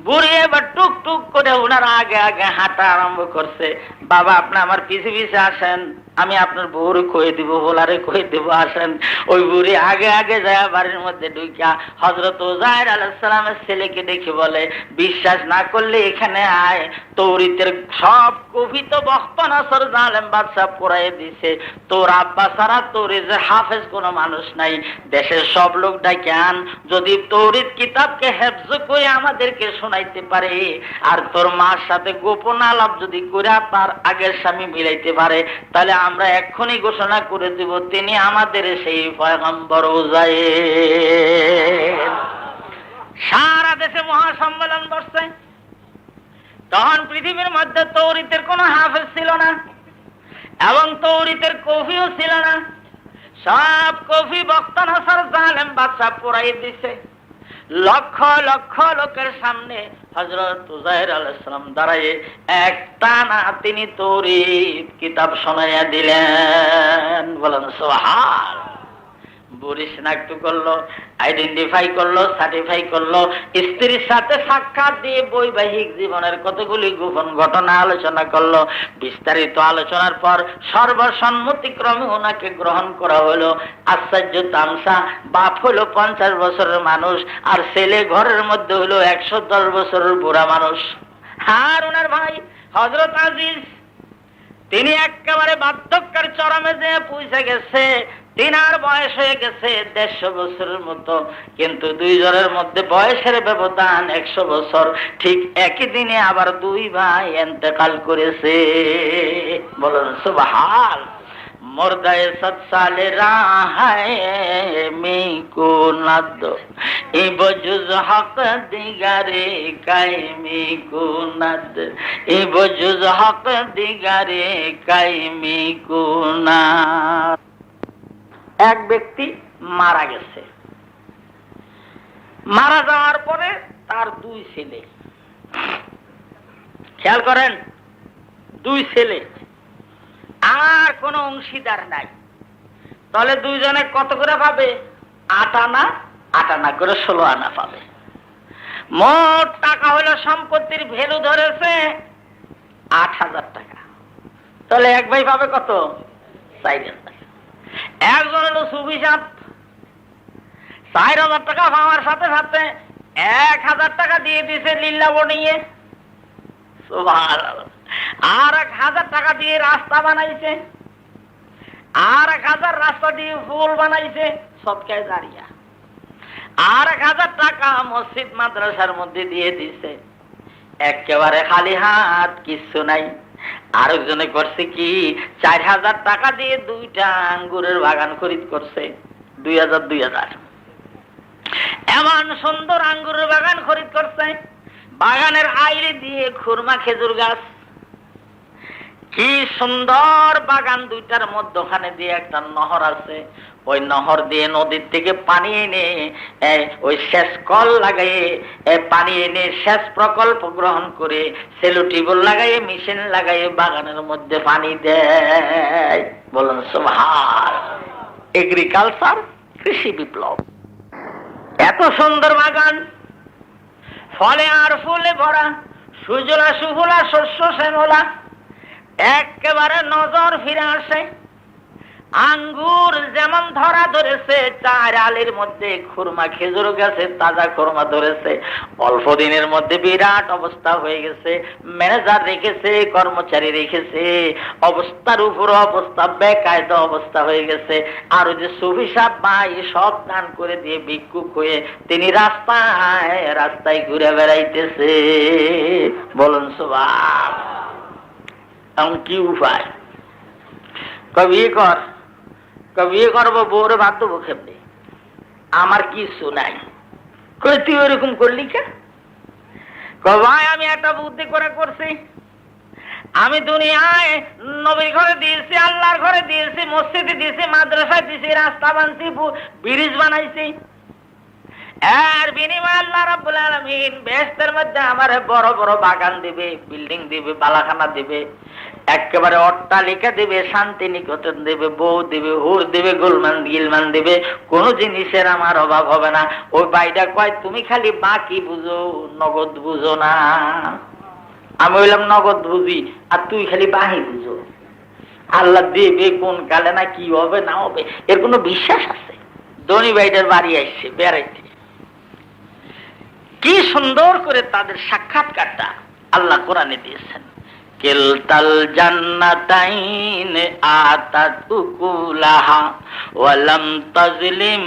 বুড়ি এবার টুক টুক করে ওনার আগে আগে হাঁটা আরম্ভ করছে। বাবা আপনি আমার পিছে পিছে আসেন, আমি আপনার বউরে কয়ে দিব, বলারে কয়ে দিব, আসেন। ওই বুড়ি আগে আগে যায় বাড়ির মধ্যে ঢুকিয়া হযরত উজাইর আলাইহিস সালামের ছেলেকে দেখে বলে, বিশ্বাস না করলে এখানে আয়, তৌরাতের সব কপি তো বখতনাসর জালেম বাদশা পড়াই দিছে, তোর আব্বা ছাড়া তৌরাতের হাফেজ কোনো মানুষ নাই, দেশের সব লোক ডাকে আন, যদি তৌরাত কিতাবকে হেফজ করে আমাদেরকে শোনাইতে পারে, আর তোর মার সাথে গোপন আলাপ যদি করে তার আগের স্বামী মিলাইতে পারে, তাহলে আমরা এক্ষুনি ঘোষণা করে দেব তিনি আমাদের সেই পয়গম্বর উজাইর। সারা দেশে মহাসম্মেলন বসছে। তখন পৃথিবীর মধ্যে তৌরাতের কোনো হাফেজ ছিল না, এবং তৌরাতের কফিও ছিল না। সব কফি বখতনাসর জালেম বাদশা পড়াই দিছে। লক্ষ লক্ষ লোকের সামনে হযরত উজাইর আলাইহিস সালাম দাঁড়ায় একটানা তিনি তৌরাত কিতাব শোনাইয়া দিলেন। বলেন সুবহান। বুড়ি শনাক্ত করলো, আইডেন্টিফাই করলো, সার্টিফাই করলো, স্ত্রীর সাথে সাক্ষাৎ দিয়ে বৈবাহিক জীবনের কতগুলি গোপন ঘটনা আলোচনা করলো। বিস্তারিত আলোচনার পর সর্বসম্মতিক্রমে ওনাকে গ্রহণ করা হলো। আশ্চর্য তামসা, বাপ হলো 50 বছরের মানুষ, আর ছেলে ঘরের মধ্যে হলো 110 বছরের বুড়া মানুষ। আর ওনার ভাই হযরত আজিজ, তিনি একেবারে বার্ধক্যের চরমে যে পৌঁছে গেছে। তিনার বয়স হয়ে গেছে 150 বছরের মতো, কিন্তু দুইজনের মধ্যে বয়সের ব্যবধান 100 বছর। ঠিক একই দিনে আবার দুই ভাই ইন্তেকাল করেছে। বলুন সুবহান। মুর্দায়ে 7 সালে রাহায়ে মিকো নাদ ইবজুজ হক দিগারে কাইমি কুনাদ ইবজুজ হক দিগারে কাইমি কুনাদ। এক ব্যক্তি মারা গেছে। মারা যাওয়ার পরে তার 2 ছেলে, খেয়াল করেন, 2 ছেলে, আর কোন অংশীদার নাই। তাহলে দুইজনে কত করে পাবে? 8 আনা, 8 আনা করে 16 আনা পাবে। মোট টাকা হলো, সম্পত্তির ভ্যালু ধরেছে 8,000 টাকা। তাহলে এক ভাই পাবে কত? 4,000 টাকা। একজন হলো সুফি সাহেব, 4,000 টাকা পাওয়ার সাথে সাথে 1,000 টাকা দিয়ে দিয়েছে লিল্লা বনিয়ে। সুবহানাল্লাহ। আর 1,000 টাকা দিয়ে রাস্তা বানাইছে, আর 1,000 রাস্তা দিয়ে ফুল বানাইছে, সদকায়ে জারিয়া। আর 1,000 টাকা মসজিদ মাদ্রাসার মধ্যে দিয়ে দিছে। একেবারে খালি হাত, কিছু নাই। আরেকজনে করছে কি, 4,000 টাকা দিয়ে 2টা আঙ্গুরের বাগান খরিদ করছে। 2,000 এমন সুন্দর আঙ্গুরের বাগান খরিদ করছে। বাগানের আইলে দিয়ে খুরমা খেজুর গাছ, কি সুন্দর বাগান। 2টার মধ্যখানে দিয়ে একটা নহর আছে। ওই নহর দিয়ে নদীর থেকে পানি এনে ওই সেচ কল লাগাই পানি এনে সেচ প্রকল্প গ্রহণ করে সেলো টিউবওয়েল লাগাই মেশিন লাগাই বাগানের মধ্যে পানি দেয়। বলুন সুবহান। এগ্রিকালচার, কৃষি বিপ্লব। এত সুন্দর বাগান, ফলে আর ফুলে ভরা, সুজলা সুফলা, শস্য শ্যামলা। একেবারে নজর ফিরে আসে। আঙ্গুর যেমন ধরা ধরেছে, 4 আলির মধ্যে খুরমা খেজুর গাছে তাজা খুরমা ধরেছে। অল্প দিনের মধ্যে বিরাট অবস্থা হয়ে গেছে। ম্যানেজার রেখেছে, কর্মচারী রেখেছে, অবস্থার উপর অবস্থা, বেকায়দা অবস্থা হয়ে গেছে। আর ওই যে সুফি সাহেব ভাই সব দান করে দিয়ে ভিক্ষুক হয়ে তিনি রাস্তায় রাস্তায় ঘুরে বেড়াইতেছে। বলুন সুবহান। এখন কি উপায়? কবি কর, কবি করবো, বউরে বাদ দেবো খেপলে, আমার কিছু নাই। কই তুই ওরকম করলি কে? ভাই আমি একটা বুদ্ধি করে করছি। আমি দুনিয়ায় নবীর ঘরে দিয়েছি, আল্লাহর ঘরে দিয়েছি, মসজিদে দিয়েছি, মাদ্রাসায় দিয়েছি, রাস্তা বানাইছি, ব্রিজ বানাইছি। এর বিনিময়ে আল্লাহ রাব্বুল আলামিন বেহেশতের মধ্যে আমার বড় বড় বাগান দিবে, বিল্ডিং দিবে, বালাখানা দিবে, একেবারে অট্টালিকা দিবে, শান্তি নিকেতন দিবে, বউ দিবে, হুর দিবে, গোলমান গিলমান দিবে। কোন জিনিসের আমার অভাব হবে না। ওই ভাইটা কয় তুমি খালি বাকি বুঝো, নগদ বুঝো না। আমি বললাম নগদ বুঝি, আর তুই খালি বাহি বুঝো। আল্লাহ দেবে কোন কালে, না কি হবে না হবে, এর কোনো বিশ্বাস আছে? ধনী ভাইটার বাড়ি আসছে বেড়াইতে, কি সুন্দর করে তাদের সাক্ষাৎকারটা আল্লাহ কোরআনে দিয়েছেন। কিলতাল জান্নাতাইন আতাত উকুলাহা ওয়া লাম তাজলিম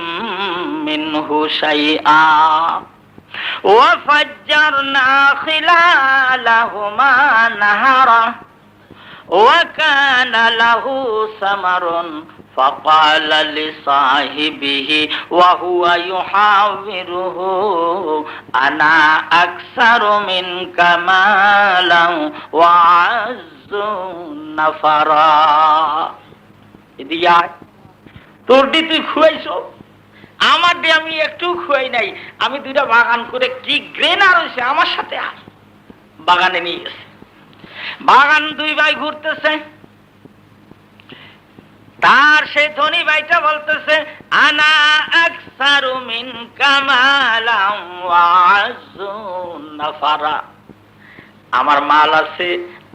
মিনহু শাইআ ওয়া ফাজ্জারনা খিলালাহুমা নাহারা ওয়া কানা লাহু সামারুন فقال لصاحبه وهو يحاوره أنا أكثر منك مالا وأعز نفرا। তোর দি তুই খুয়াইছো, আমার দিয়ে আমি একটু খুয়াই নাই। আমি 2টা বাগান করে কি গ্রেনার হয়েছে, আমার সাথে আর বাগানে নিয়ে গেছে। বাগান 2 ভাই ঘুরতেছে। তার সেই ধনী ভাইটা বলতেছে, আনা আকসারু মিনকা মালাম ওয়া আযু নাফারা, আমার মাল আছে,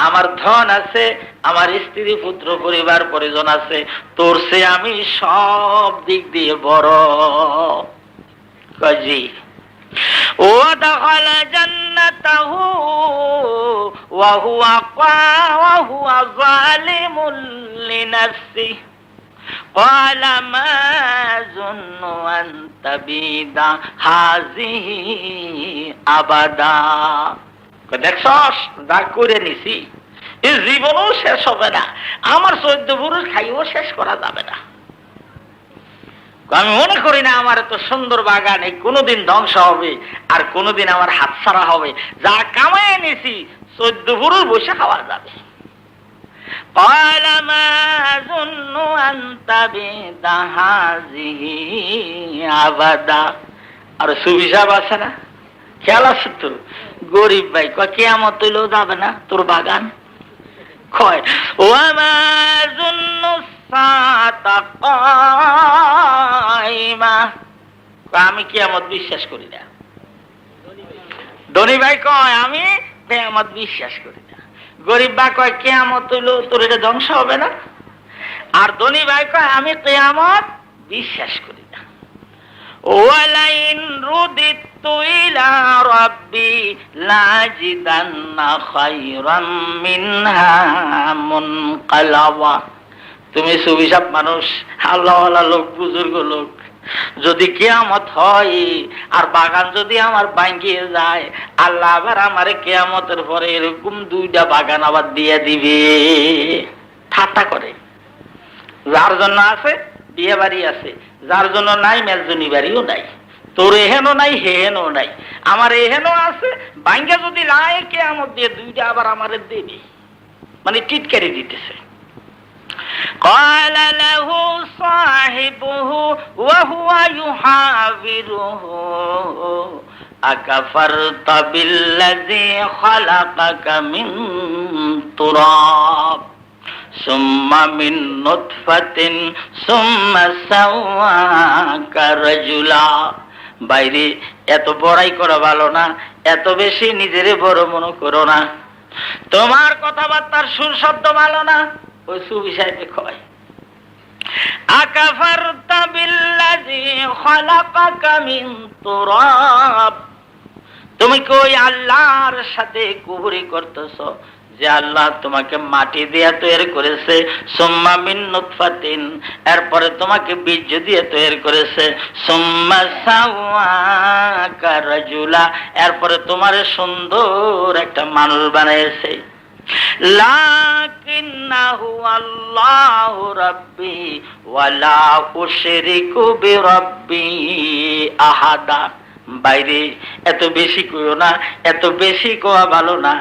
আমার ধন আছে, আমার স্ত্রী পুত্র পরিবার পরিজন আছে, তোর সে আমি সব দিক দিয়ে বড়। কাজী ওয়াদাখালা জান্নাতাহু ওয়া হুয়া যালিমুন লিনাফসিহি ক্বালা মা যুন্নু আন তাবিদা হাযিহি আবাদা। দেখছস, যা করে নিছি এই জীবনও শেষ হবে না, আমার 14 পুরুষ খাইও শেষ করা যাবে না। আমি মনে করি না আমার এত সুন্দর বাগান এই কোনোদিন ধ্বংস হবে আর কোনোদিন আমার হাতছাড়া হবে। যা কামাই নিছি 14 পুরুষ বসে খাওয়া যাবে। ক্বালা মা যুন্নু আন তাবিদা হাযিহি আবাদা। আর সুফি সাহেব আছে না, খেয়াল আছে তো, গরিব ভাই কয় কিয়ামত হইলেও যাবে না তোর বাগান। কয় ওয়া মা যুন্নু সাআতা কাইমা, আমি কিয়ামত বিশ্বাস করি না। ধনী ভাই কয় আমি কিয়ামত বিশ্বাস করি না। গরিব ভাই কয় কিয়ামত হইলেও তোর এটা ধ্বংস হবে না। আর ধনী ভাই কয় আমি কিয়ামত বিশ্বাস করি না। ওয়ালাইন রুদিতু ইলা রাব্বি লাজিদান্না খায়রাম মিনহা মুনকালাবা। তুমি সুবিশাপ মানুষ, আল্লাহওয়ালা লোক, বুজুর্গ লোক, যদি কিয়ামত হয় আর বাগান যদি আমার ভাঙিয়ে যায়, আল্লাহ আবার আমারে কিয়ামতের পরে এরকম 2টা বাগান আবার দিয়ে দিবে। ঠাট্টা করে। যার জন্য আছে বিয়ে বাড়ি আছে, যার জন্য নাই মেজনি বাড়িও নাই, তোর এহেনও নাই হেহেনও নাই, আমার এহেনও আছে, ভাঙ্গা যদি লাই কিয়ামত দিয়ে 2টা আবার আমারে দেবে, মানে টিটকারি দিতেছে। قال له صاحبه وهو يحاوره أكفرت بالذي خلقك من تراب ثم من نطفة ثم سواك رجلا। বাইরে এত বড়াই করা ভালো না, এত বেশি নিজেরে বড় মনে করো না, তোমার কথাবার্তার সুর শব্দ ভালো না। ওই সুফি সাহেবে কয় আকাফারতা বিল্লাযী খালাকাকা মিন তুরাব, তুমি কি ওই আল্লাহর সাথে কুফরি করতেছো যে আল্লাহ তোমাকে মাটি দিয়ে তৈরি করেছে, সুম্মা মিন নুতফাতিন, এরপরে তোমাকে বীর্য দিয়ে তৈরি করেছে, সুম্মা সাওয়াকা রাজুলা, এরপরে তোমার সুন্দর একটা মানুষ বানিয়েছে। লাকিন্নাহু আল্লাহু রাব্বি ওয়া লা উশরিকু বিরাব্বি আহাদা। বাইরে এত বেশি কইও না, এত বেশি কোয়া ভালো না।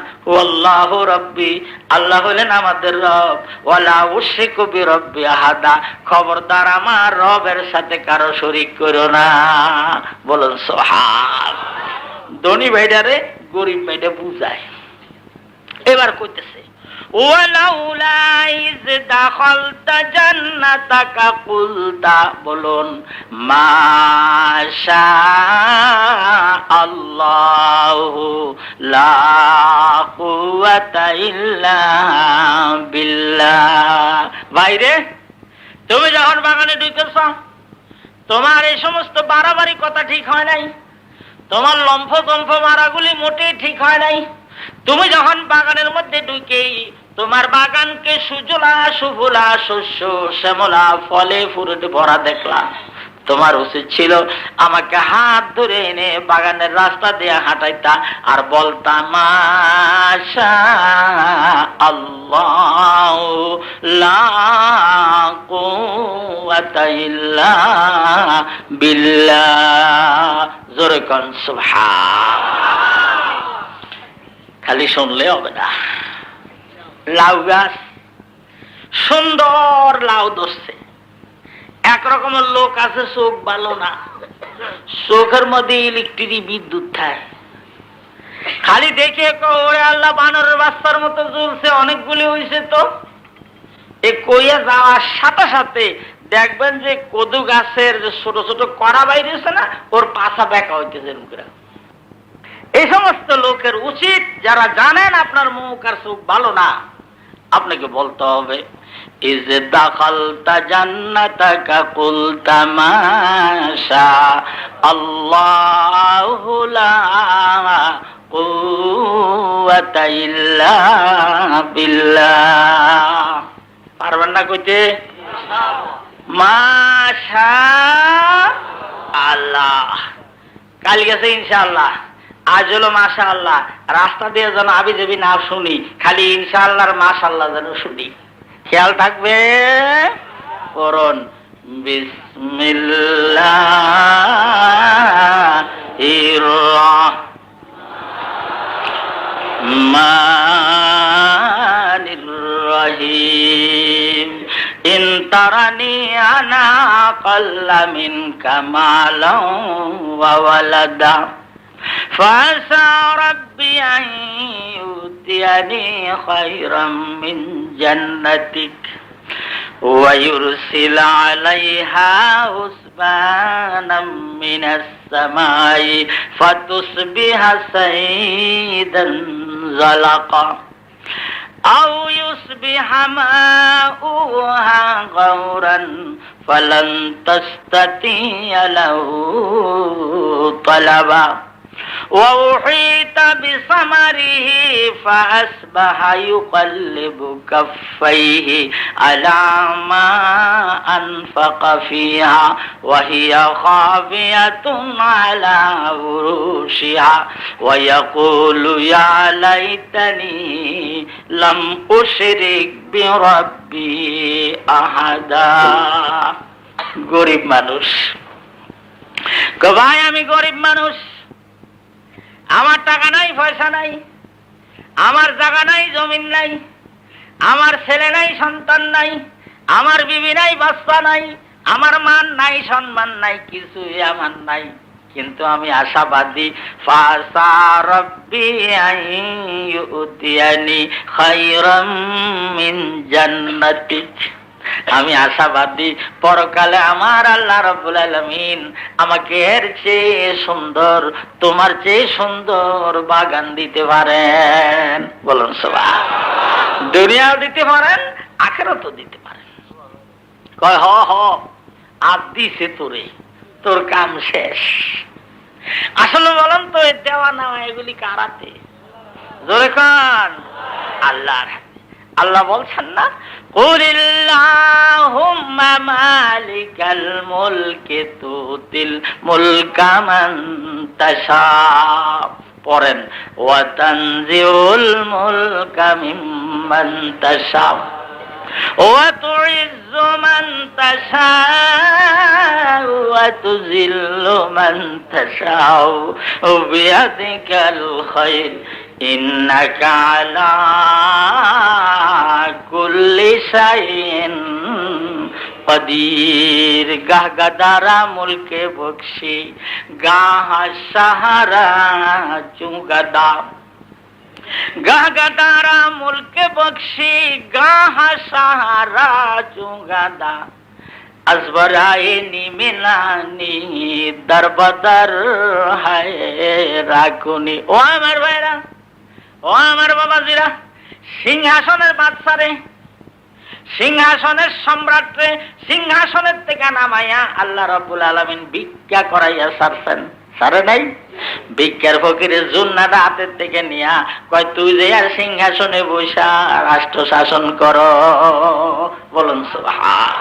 আল্লাহু রাব্বি, আল্লাহ হলেন আমাদের রব, ওয়া লা উশরিকু বিরাব্বি আহাদা, খবরদার আমার রবের সাথে কারো শরীক করো না। বলুন সুবহান। ধনী ভাইটারে গরিব ভাইটা বুঝায়। এবার কইতেছে ওয়ালাউলা ইয দাখালতা জান্নাতাকা কুলতা, বলুন মাশা আল্লাহু লা কুওয়াতা ইল্লা বিল্লাহ। ভাইরে, তুমি যখন বাগানে ঢুকেছ, তোমার এই সমস্ত বাড়াবাড়ি কথা ঠিক হয় নাই, তোমার লম্ফ জম্ফ মারাগুলি মোটেই ঠিক হয় নাই। তুমি যখন বাগানের মধ্যে ঢুকেই তোমার বাগানকে সুজলা সুফলা শস্য শ্যামলা ফলে ফুলে ভরা দেখলাম। তোমার উচিত ছিল আমাকে হাত ধরে এনে বাগানের রাস্তা দিয়ে হাঁটাইতা আর বলতা মাশা আল্লাহ লা কুওয়াতা ইল্লা বিল্লাহ। জোরে কোন সুবহান। খালি শুনলে হবে না। লাউ গাছ সুন্দর লাউ ধরছে, একরকমের লোক আছে চোখ ভালো না, চোখের মধ্যে ইলেকট্রিক বিদ্যুৎ থাকে, খালি দেখে ওরে আল্লাহ বানরের বাচ্চার মতো জ্বলছে, অনেকগুলি হয়েছে তো এই কইয়া যাওয়ার সাথে সাথে দেখবেন যে কদু গাছের যে ছোট ছোট কড়া বাইরেছে না, ওর পাছা বেঁকা হইতেছে মুখরা। এই সমস্ত লোকের উচিত, যারা জানেন আপনার মুখ আর চোখ ভালো না, আপনাকে বলতে হবে ইজ দাখালতা জান্নাতাকা কুলতা মাশা আল্লাহু লা কুওয়াতা ইল্লা বিল্লাহ। পারবেন না কইতে? মাশা আল্লাহ। কাল গেছে ইনশাআল্লাহ, আজ হলো মাশা আল্লাহ। রাস্তা দিয়ে যেন আবি যাবি না শুনি, খালি ইনশাআল্লাহ আর মাশাআল্লাহ যেন শুনি। খেয়াল থাকবে। করুন বিসমিল্লাহির রহমানির রহিম। ইন তারানি আনা আকাল্লা মিনকা মালান ওয়া ওয়ালাদা ফাসা রাব্বি আন ইউতিয়ানি খায়রাম মিন জান্নাতিক ওয়া ইউরসিল আলাইহা হুসবানাম মিনাস সামাই ফাতুসবিহা সাইদান যালাকা আও ইউসবিহা মাউহা গাওরান ফালান তাস্তাতিয়া লাহু তালাবা وأحيط بثمره فأصبح يقلب كفيه على ما أنفق فيها وهي خاوية على عروشها ويقول يا ليتني لم أشرك بربي أحدا। গরিব মানুষ, ভাই আমি গরিব মানুষ, আমার টাকা নাই, পয়সা নাই, আমার জায়গা নাই, জমিন নাই, আমার ছেলে নাই, সন্তান নাই, আমার বিবি নাই, বাচ্চা নাই, আমার মান নাই, সম্মান নাই, কিছুই আমার নাই, কিন্তু আমি আশাবাদী। ফাসা রাব্বি আন ইউতিয়ানি খায়রাম মিন জান্নাতিক। আমি আশাবাদী পরকালে আমার আল্লাহ রাব্বুল আলামিন আমাকে এর চেয়ে সুন্দর, তোমার চেয়ে সুন্দর বাগান দিতে পারেন। বলুন সুবহানাল্লাহ। দুনিয়াও দিতে পারেন, আখিরাতও দিতে পারেন। কয় হ হ আজ দিছে তোরে, তোর কাম শেষ। আসলে বলেন তো দেওয়া নেওয়া এগুলি কার হাতে? জোরে কান আল্লাহর হাতে। আল্লাহ বলছেন না, কুলিল্লাহুম্মা মালিকাল মুলকি তুতিল মুলকা মান তাশা। পড়েন ওয়া তানজিউল মুলকা মিম্মান তাশা ওয়া তুইজ্জু মান তাশা ওয়া তুযিল্লু মান তাশা বিয়াদিকাল খায়র ইন্নাকা আলা কুল্লি শাইইন কদির। গাহ গাদারা মুলকে বখশি গাহ সাহারা চুগাদা। গাহ গাদারা মুলকে বখশি গাহ সাহারা চুগাদা আজবরাইনি মিলানি দরবদর হায় রাগুনি। ও আমার ভাইরা, ও আমার বাবাজিরা, সিংহাসনের বাদশারে, সিংহাসনের সম্রাটরে সিংহাসনের থেকে নামাইয়া আল্লাহ রাব্বুল আলামিন ভিক্ষা করাইয়া ছাড়ছেন। ছাড়ে নাই? ভিক্ষার ফকিরের জুন্নাটা হাতের থেকে নিয়া কয় তুই যে আর সিংহাসনে বৈশা রাষ্ট্র শাসন কর। বলুন সুবহানাল্লাহ।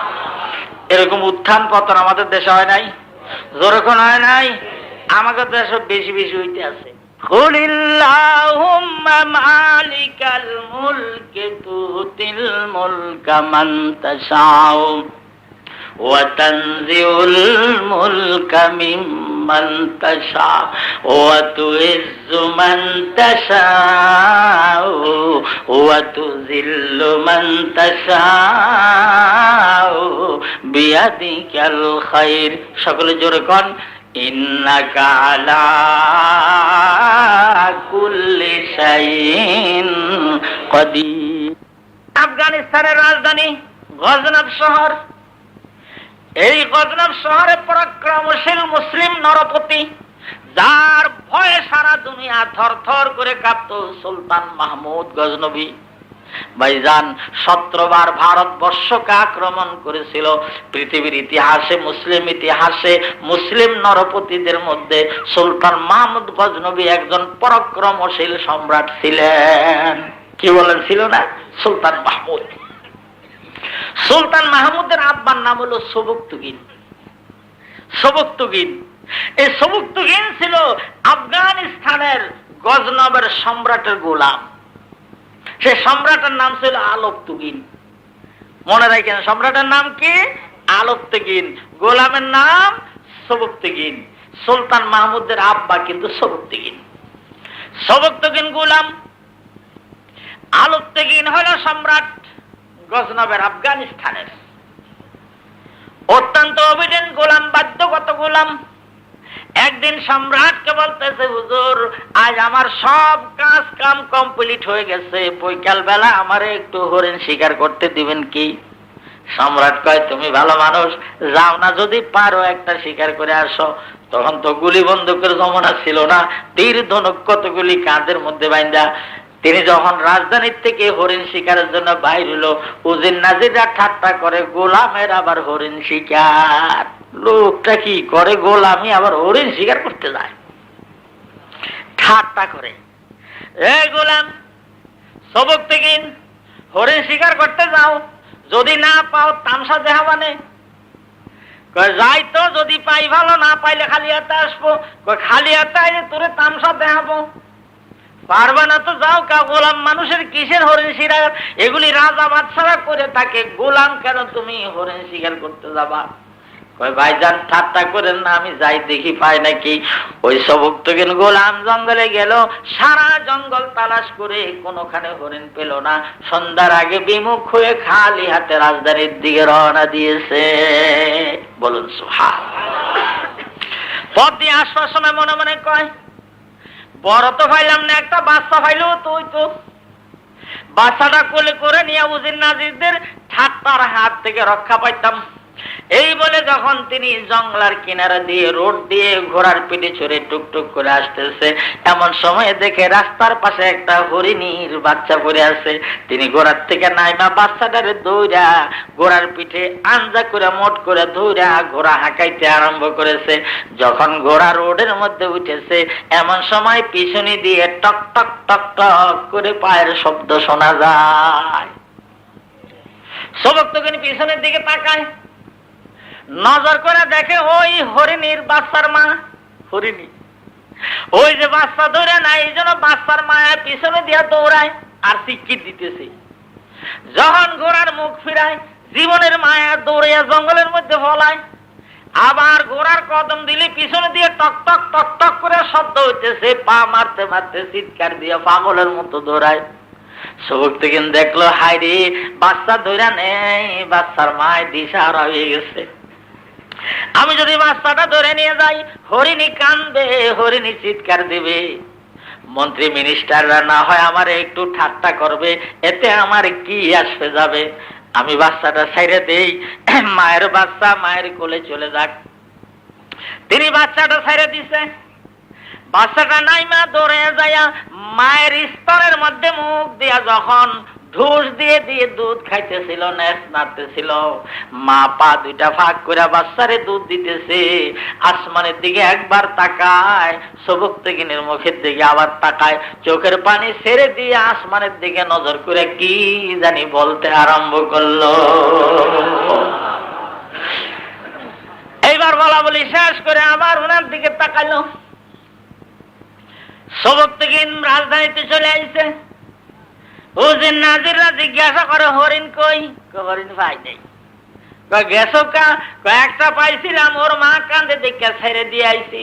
এরকম উত্থান পতন আমাদের দেশে হয় নাই? যেরকম হয় নাই, আমাদের দেশে বেশি বেশি হইতে আছে। কুলিল্লাহুম্মা মালিকাল মুলকি তুতিল মুলকা মান তাশাউ ওয়া তানজিউল মুলকা মিম্মান তাশা ওয়া তুইজ্জু মান তাশা ওয়া তুযিল্লু মান তাশা বিয়াদিকাল খায়র। সকলে জোরে কোন ইন্নাকা আলা কুল্লি শাইইন কদির। আফগানিস্তানের রাজধানী গজনব শহর। এই গজনব শহরে পরাক্রমশীল মুসলিম নরপতি, যার ভয়ে সারা দুনিয়া থরথর করে কাঁপত, সুলতান মাহমুদ গজনবী। ভাইজান 17 বার ভারতবর্ষকে আক্রমণ করেছিল। পৃথিবীর ইতিহাসে, মুসলিম ইতিহাসে, মুসলিম নরপতিদের মধ্যে সুলতান মাহমুদ গজনবী একজন পরাক্রমশীল সম্রাট ছিলেন। কি বলেন, ছিল না? সুলতান মাহমুদ। সুলতান মাহমুদের আব্বার নাম হলো সুবুকতুগিন। সুবুকতুগিন, এই সুবুকতুগিন ছিল আফগানিস্তানের গজনবের সম্রাটের গোলাম। সে সম্রাটের নাম ছিল আলোকতুগিন। মনে রাখেন, সম্রাটের নাম কি? আলোকতুগিন। গোলামের নাম সুবুকতুগিন। সুলতান মাহমুদের আব্বা কিন্তু সুবুকতুগিন। সুবুকতুগিন গোলাম, আলোকতুগিন হলো সম্রাট গজনবের আফগানিস্তানের। অত্যন্ত অভিযান গোলাম, বাধ্যগত গোলাম। একদিন সম্রাটকে বলতেছে, হুজুর, আজ আমার সব কাজ কাম কমপ্লিট হয়ে গেছে, বৈকাল বেলা আমারে একটু হরিণ শিকার করতে দিবেন কি? সম্রাট কয়, তুমি ভালো মানুষ, যাও না, যদি পারো একটা শিকার করে আসো। তখন তো গুলি বন্দুকের জমানা ছিল না, তীর ধনুক কতগুলি কাঁধের মধ্যে বাইন্দা তিনি যখন রাজধানীর থেকে হরিণ শিকারের জন্য বাইর হলো, উজির নাজিরা ঠাট্টা করে, গোলামের আবার হরিণ শিকার। লোকটা কি করে, গোলামি আবার হরিণ শিকার করতে যায়, ঠাট্টা করে। এই গোলাম, সুবুকতুগিন, হরিণ শিকার করতে যাও, যদি না পাও তামসা দেখাবানে। যাই তো, যদি পাই ভালো, না পাইলে খালি হাতে আসবো। খালি হাতে আইলে তোরে তামসা দেখাবো। পারবা না তো যাও, কা গোলাম মানুষের কিসের হরিণ শিকার? এগুলি রাজা বাদশারা করে থাকে, গোলাম কেন তুমি হরিণ শিকার করতে যাবা? কয়, ভাইজান ঠাট্টা করেন না, আমি যাই দেখি পাই নাকি। ওই সুবুকতুগিন গোলাম জঙ্গলে গেল, সারা জঙ্গল তালাশ করে কোনোখানে হরিণ পেল না। সন্ধ্যার আগে বিমুখ হয়ে খালি হাতে রাজধানীর দিকে রওনা দিয়েছে। বলুন সুবহানাল্লাহ। পথ দিয়ে আসবার সময় মনে মনে কয়, বড় তো পাইলাম না, একটা বাচ্চা পাইলো তো, ওই তো বাচ্চাটা কোলে করে নিয়ে উজির নাজিরদের ঠাট্টার হাত থেকে রক্ষা পাইতাম। এই বলে যখন তিনি জঙ্গলার কিনারা দিয়ে, রোড দিয়ে ঘোড়ার পিঠে চড়ে টুকটুক করে আসতেছে, এমন সময় দেখে রাস্তার পাশে একটা হরিণীর বাচ্চা পড়ে আছে। তিনি ঘোড়ার থেকে নাইমা বাচ্চাটারে দৌড়া ঘোড়ার পিঠে আঞ্জা করে মোট করে দৌড়া ঘোড়া হাঁকাইতে আরম্ভ করেছে। যখন ঘোড়া রোডের মধ্যে উঠেছে, এমন সময় পিছনে দিয়ে টক টক টক টক করে পায়ের শব্দ শোনা যায়। সুবুকতুগিন পিছনের দিকে তাকায়, নজর করে দেখে ওই হরিণীর বাচ্চার মা। হরিণী ওই যে বাচ্চা ধরে না, এই জন্য বাচ্চার মায়ের পিছনে দিয়া দৌড়ায় আর শিক্ষিত দিতেছে। যখন ঘোড়ার মুখ ফিরায়, জীবনের মায়া দৌড়াইয়া জঙ্গলের মধ্যে ফলায়। আবার ঘোড়ার কদম দিলে পিছনে দিয়ে টক টক টক টক করে শব্দ হইতেছে, পা মারতে মারতে চিৎকার দিয়ে পাগলের মতো দৌড়ায়। সুবুকতুগিন দেখলো, হায় রে, বাচ্চা ধরে নেই, বাচ্চার মায় দিশাহারা হয়ে গেছে। আমি যদি বাচ্চাটা ধরে নিয়ে যাই, হরিণী কাঁদবে, হরিণী চিৎকার দিবে, মন্ত্রী মিনিস্টাররা না হয় আমার একটু ঠাট্টা করবে, এতে আমার কি আসবে যাবে। আমি বাচ্চাটা ছেড়ে দেই, মায়ের বাচ্চা মায়ের কোলে চলে যাক। তিনি বাচ্চাটা ছেড়ে দিছে। বাচ্চাটা নাইমা দৌড়ে যাইয়া মায়ের স্তনের মধ্যে মুখ দিয়া যখন ঢুস দিয়ে দিয়ে দুধ খাইতেছিল, নেস নাড়তেছিল, মা পা দুইটা ফাঁক করে বাচ্চারে দুধ দিতেছে। আসমানের দিকে একবার তাকায়, সুবুকতুগিনের মুখের দিকে আবার তাকায়, চোখের পানি ছেড়ে দিয়ে আসমানের দিকে নজর করে কি জানি বলতে আরম্ভ করলো। এইবার বলা বলি শেষ করে আবার ওনার দিকে তাকাইলো। সুবুকতুগিন রাজধানীতে চলে আসছে। উজির নাজিররা জিজ্ঞাসা করে, হরিণ কই? হরিণ পাই নাই। গেছো কা? একটা পাইছিলাম, ওর মা কান্দে দেখে ছেড়ে দিয়ে আইছি।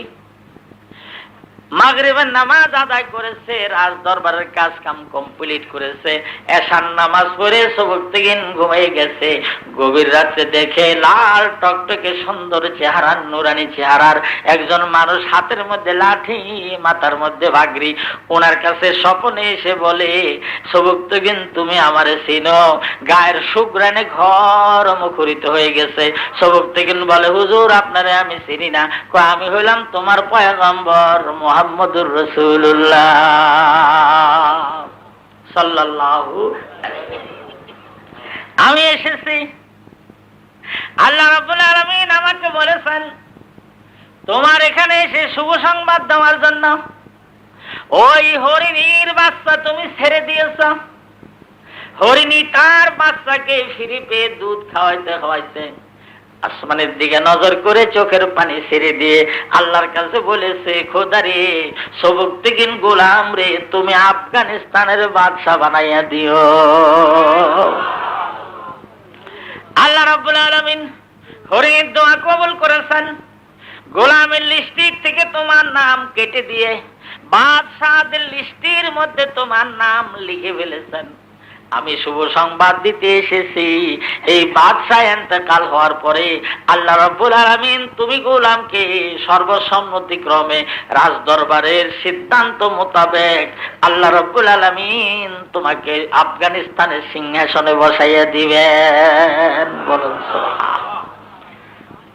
মাগরিবের নামাজ আদায় করেছে, রাজ দরবারের কাজ কাম কমপ্লিট করেছে, এশার নামাজ পড়ে সবুকতিগিন ঘুমিয়ে গেছে। গভীর রাতে দেখে লাল টকটকে সুন্দর চেহারার, নুরানি চেহারার একজন মানুষ, হাতের মধ্যে লাঠি, মাথার মধ্যে ভাগরি। ওনার কাছে স্বপ্নে এসে বলে, সবুকতিগিন তুমি আমারে চিনো? গায়ের সুগ্রানে ঘর মুখরিত হয়ে গেছে। সবুকতিগিন বলে, হুজুর আপনারে আমি চিনি না। আমি হইলাম তোমার পয়গম্বর মুহাম্মদুর রাসূলুল্লাহ সাল্লাল্লাহু আলাইহি। আমি এসেছি, আল্লাহ রাব্বুল আলামিন আমাকে বলেছেন তোমার এখানে এসে শুভ সংবাদ দেওয়ার জন্য। ওই হরিণীর বাচ্চা তুমি ছেড়ে দিয়েছ। হরিণী তার বাচ্চাকে ফিরে পেয়ে দুধ খাওয়াইতে আসমানের দিকে নজর করে চোখের পানি ছেড়ে দিয়ে আল্লাহর কাছে বলেছে, খোদা রে, সবুকতিগিন গোলাম রে, তুমি আফগানিস্তানের বাদশা বানাইয়া দিও। আল্লাহ রাব্বুল আলামিন হরিণীর দোয়া কবুল করেছেন। গোলামের লিস্টির থেকে তোমার নাম কেটে দিয়ে বাদশাদের লিস্টির মধ্যে তোমার নাম লিখে ফেলেছেন। আমি শুভ সংবাদ দিতে এসেছি, এই বাদশা ইন্তেকাল হওয়ার পরে আল্লাহ রাব্বুল আলামিন তুমি গোলামকে সর্বসম্মতিক্রমে রাজ দরবারের সিদ্ধান্ত মোতাবেক আল্লাহ রাব্বুল আলামিন তোমাকে আফগানিস্তানের সিংহাসনে বসাইয়া দিবেন। বলুন সুবহানাল্লাহ।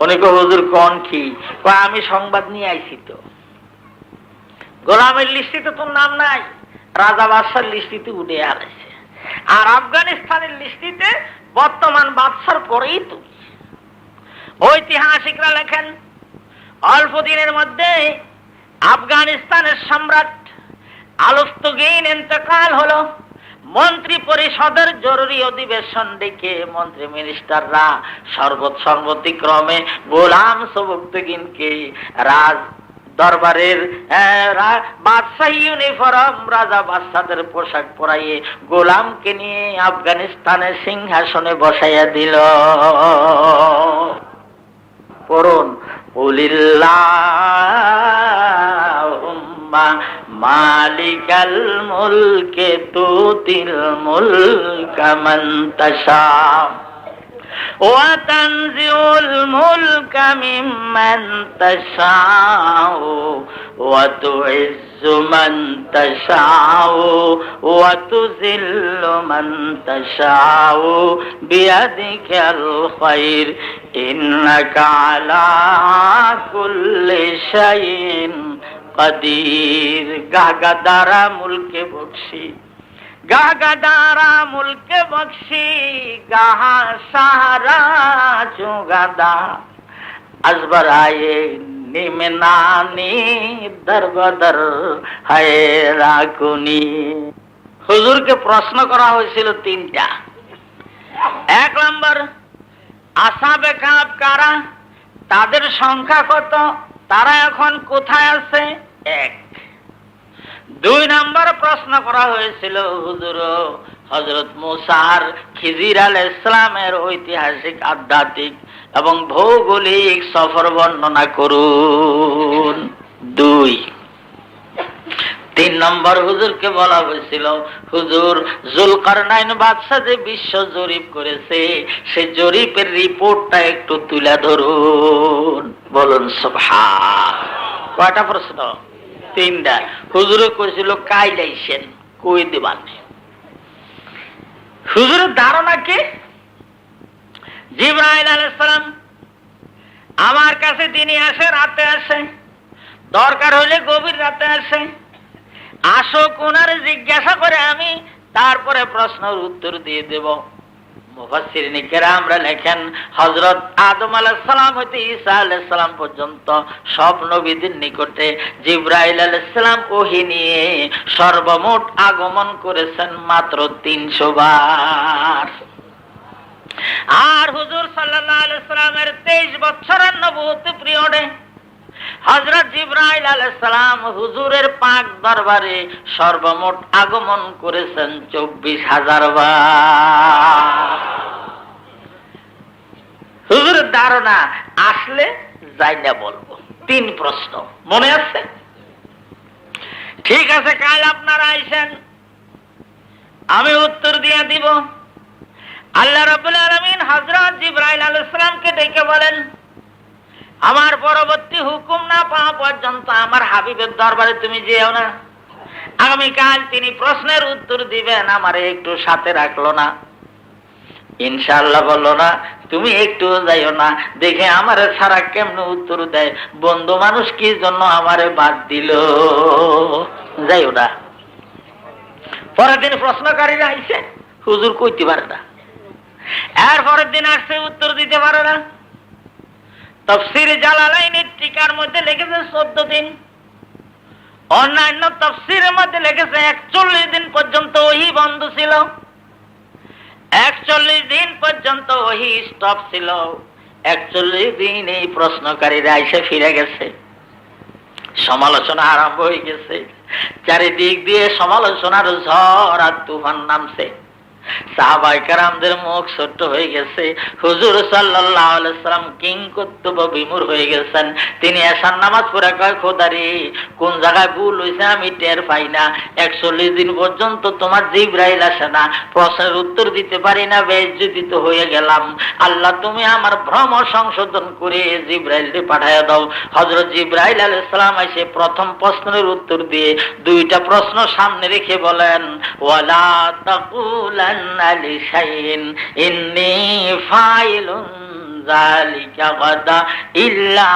উনি কো হুজুর কোন কি? আমি সংবাদ নিয়ে আইছি। তো গোলামের লিস্টিতে তোর নাম নাই, রাজা বাদশার লিস্টিতে উঠে আলাইছে। আর আফগানিস্তানের লিস্টিতে বর্তমান বাদশার পরেই তুমি। ঐতিহাসিকরা লেখেন, অল্প দিনের মধ্যে আফগানিস্তানের সম্রাট আলফতুগিন ইন্তেকাল হলো। মন্ত্রী পরিষদের জরুরি অধিবেশন ডেকে মন্ত্রী মিনিস্টাররা সর্বসম্মতিক্রমে গোলাম সবুকতিগিনকে রাজ দরবারের বাদশাহী ইউনিফর্ম, রাজা বাদশাদের পোশাক পরাইয়ে গোলামকে নিয়ে আফগানিস্তানের সিংহাসনে বসাইয়া দিল। পড়ুন, কুলিল্লাহুম্মা মালিকাল মুলকি তুতিল মুলকা মান তাশা ওয়া তানজিউল মুলকা মিম্মান তাশাউ ওয়া তুইজ্জু মান তাশাউ ওয়া তুযিল্লু মান তাশাউ বিয়াদিকাল খায়র ইন্নাকা আলা কুল্লি শাইইন কাদির। গাগাদারা মুলকে বখশি, গাগাদারা মুলকে বখশি, গাহা সাহারা চুগাদা আজবরায়ে নিমনানি দরবদর হায়রাকুনি। হুজুরকে প্রশ্ন করা হয়েছিল তিনটা। এক নম্বর, আসহাবে কাহফ কারা, তাদের সংখ্যা কত, তারা এখন কোথায় আছে? এক। দুই নম্বর প্রশ্ন করা হয়েছিল, হুজুর হযরত মুসা আর খিজির আলাইহিস সালামের ঐতিহাসিক, আধ্যাত্মিক এবং ভৌগোলিক সফর বর্ণনা করুন। দুই। তিন নম্বর, হুজুরকে বলা হয়েছিল, হুজুর জুলকারনাইন বাদশা যে বিশ্ব জরিপ করেছে, সেই জরিপের রিপোর্টটা একটু তুলে ধরুন। বলুন সুবহান। কয়টা প্রশ্ন? তিনটা। হুজুরে কইছিল কাই লাইছেন, কই দিবান। হুজুরের ধারণা কি? জিবরাইল আলাইহিস সালাম আমার কাছে দিনে আসে, রাতে আসে, দরকার হলে গভীর রাতে আসে। আসো, কোনারে জিজ্ঞাসা করে আমি তারপরে প্রশ্নের উত্তর দিয়ে দেব। মুফাসসিরিন কিরামরা লেখেন, হযরত আদম আলাইহিস সালাম হতে ঈসা আলাইহিস সালাম পর্যন্ত সব নবীদের নিকটে জিবরাইল আলাইহিস সালাম ওহী নিয়ে সর্বমোট আগমন করেছেন মাত্র 300 বার। আর হুজুর সাল্লাল্লাহু আলাইহি সাল্লামের 23 বছরের নবুয়ত পিরিয়ডে হযরত জিবরাইল আলাইহিস সালাম হুজুরের পাক দরবারে সর্বমোট আগমন করেছেন 24,000 বার। হুজুরের ধারণা, আসলে যাই না বলবো। তিন প্রশ্ন মনে আছে? ঠিক আছে, কাল আপনারা আইসেন, আমি উত্তর দিয়ে দিব। আল্লাহ রাব্বুল আলামিন হযরত জিবরাইল আলাইহিস সালামকে ডেকে বলেন, আমার পরবর্তী হুকুম না পাওয়া পর্যন্ত আমার হাবিবের দরবারে তুমি যেও না। আগামীকাল তিনি প্রশ্নের উত্তর দিবেন, আমারে একটু সাথে রাখলো না, ইনশাআল্লাহ বললো না, তুমি একটু যাইও না, দেখে আমারে ছাড়া কেমনে উত্তর দেয়, বন্ধু মানুষ কি জন্য আমারে বাদ দিল, যাইও না। পরের দিন প্রশ্নকারীরা আইছে, হুজুর কইতে পারে না। এর পরের দিন আসছে, উত্তর দিতে পারে না। তাফসীর জালালাইনের টিকার মধ্যে লিখেছে 14 দিন, অন্যান্য তাফসীরের মধ্যে লিখেছে 41 দিন পর্যন্ত ওহী বন্ধ ছিল। 41 দিন পর্যন্ত ওহী স্টপ ছিল। 41 দিন এই প্রশ্নকারীরা এসে ফিরে গেছে, সমালোচনা আরম্ভ হয়ে গেছে, চারিদিক দিয়ে সমালোচনার ঝড় আর তুফান নামছে। সাহাবায়ে কেরামদের মুখ ছোট্ট হয়ে গেছে। হুজুর সাল্লাল্লাহু আলাইহি সাল্লাম কিংকর্তব্য বিমূঢ় হয়ে গেছেন। তিনি এশার নামাজ পড়ে কয়, খোদারে কোন জায়গায় ভুল হয়েছে আমি টের পাই না। 41 দিন পর্যন্ত তোমার জিবরাইল আসে না, প্রশ্নের উত্তর দিতে পারি না, বেইজ্জতি হয়ে গেলাম। আল্লাহ তুমি আমার ভ্রম সংশোধন করে জিবরাইলকে পাঠায়া দাও। হযরত জিবরাইল আলাইহিস সালাম এসে প্রথম প্রশ্নের উত্তর দিয়ে 2টা প্রশ্ন সামনে রেখে বলেন, ওয়ালা তাকুলান্না লিশাইইন ইন্নী ফাইলুন যালিকা গাদা ইল্লা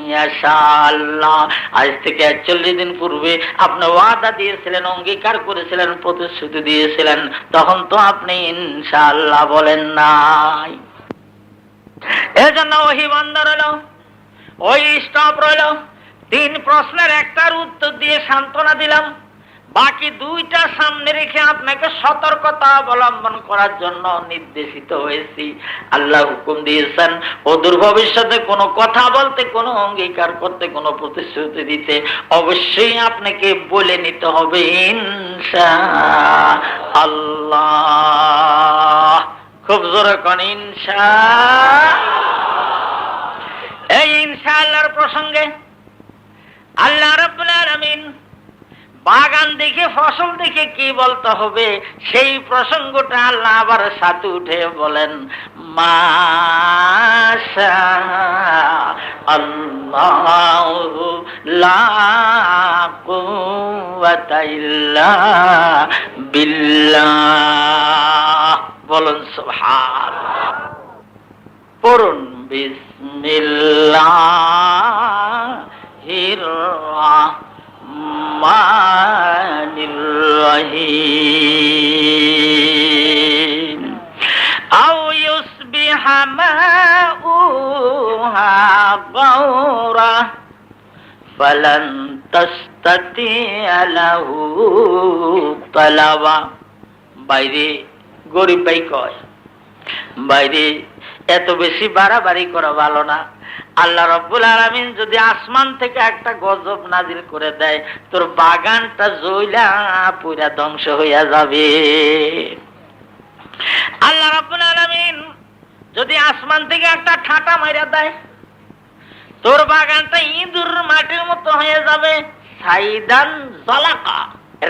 ইয়াশাআল্লাহ। আজ থেকে 41 দিন পূর্বে আপনি ওয়াদা দিয়েছিলেন, অঙ্গীকার করেছিলেন, প্রতিশ্রুতি দিয়েছিলেন, তখন তো আপনি ইনশাআল্লাহ বলেন নাই। এজন্য ওহী বন্ধ রইল, ওই স্টপ রইল। 3 প্রশ্নের একটার উত্তর দিয়ে সান্ত্বনা দিলাম, বাকি 2টা সামনে রেখে আপনাকে সতর্কতা অবলম্বন করার জন্য নির্দেশিত হয়েছি। আল্লাহ হুকুম দিয়েছেন অদূর ভবিষ্যতে কোনো কথা বলতে, কোনো অঙ্গীকার করতে, কোনো প্রতিশ্রুতি দিতে অবশ্যই আপনাকে বলে নিতে হবে ইনশাআল্লাহ। খুব জোরে কোন ইনশাআল্লাহ। এই ইনশাআল্লাহর প্রসঙ্গে আল্লাহ রাব্বুল আলামিন বাগান দেখে, ফসল দেখে কি বলতে হবে সেই প্রসঙ্গটা আল্লাহ আবার সাথে উঠে বলেন, মাশাআল্লাহু লা কুওয়াতা ইল্লা বিল্লাহ। বলুন সুবহানাল্লাহ। পড়ুন বিসমিল্লাহির রাহমানির রহিম। আও ইউসবিহা মাউহা গাওরা ফালান তাসতাতিআ লাহু তালাবা। বাইরে গরিব ভাই কয়, বাইরে এত বেশি বাড়াবাড়ি করা ভালো না। আল্লাহ রাব্বুল আলামিন যদি আসমান থেকে একটা গজব নাজিল করে দেয়, তোর বাগানটা জ্বলা পুরা ধ্বংস হইয়া যাবে। আল্লাহ রাব্বুল আলামিন যদি আসমান থেকে একটা ঠাটা মাইরা দেয়, তোর বাগানটা ইঁদুর মাটির মতো হয়ে যাবে। সাইদান জালাকা,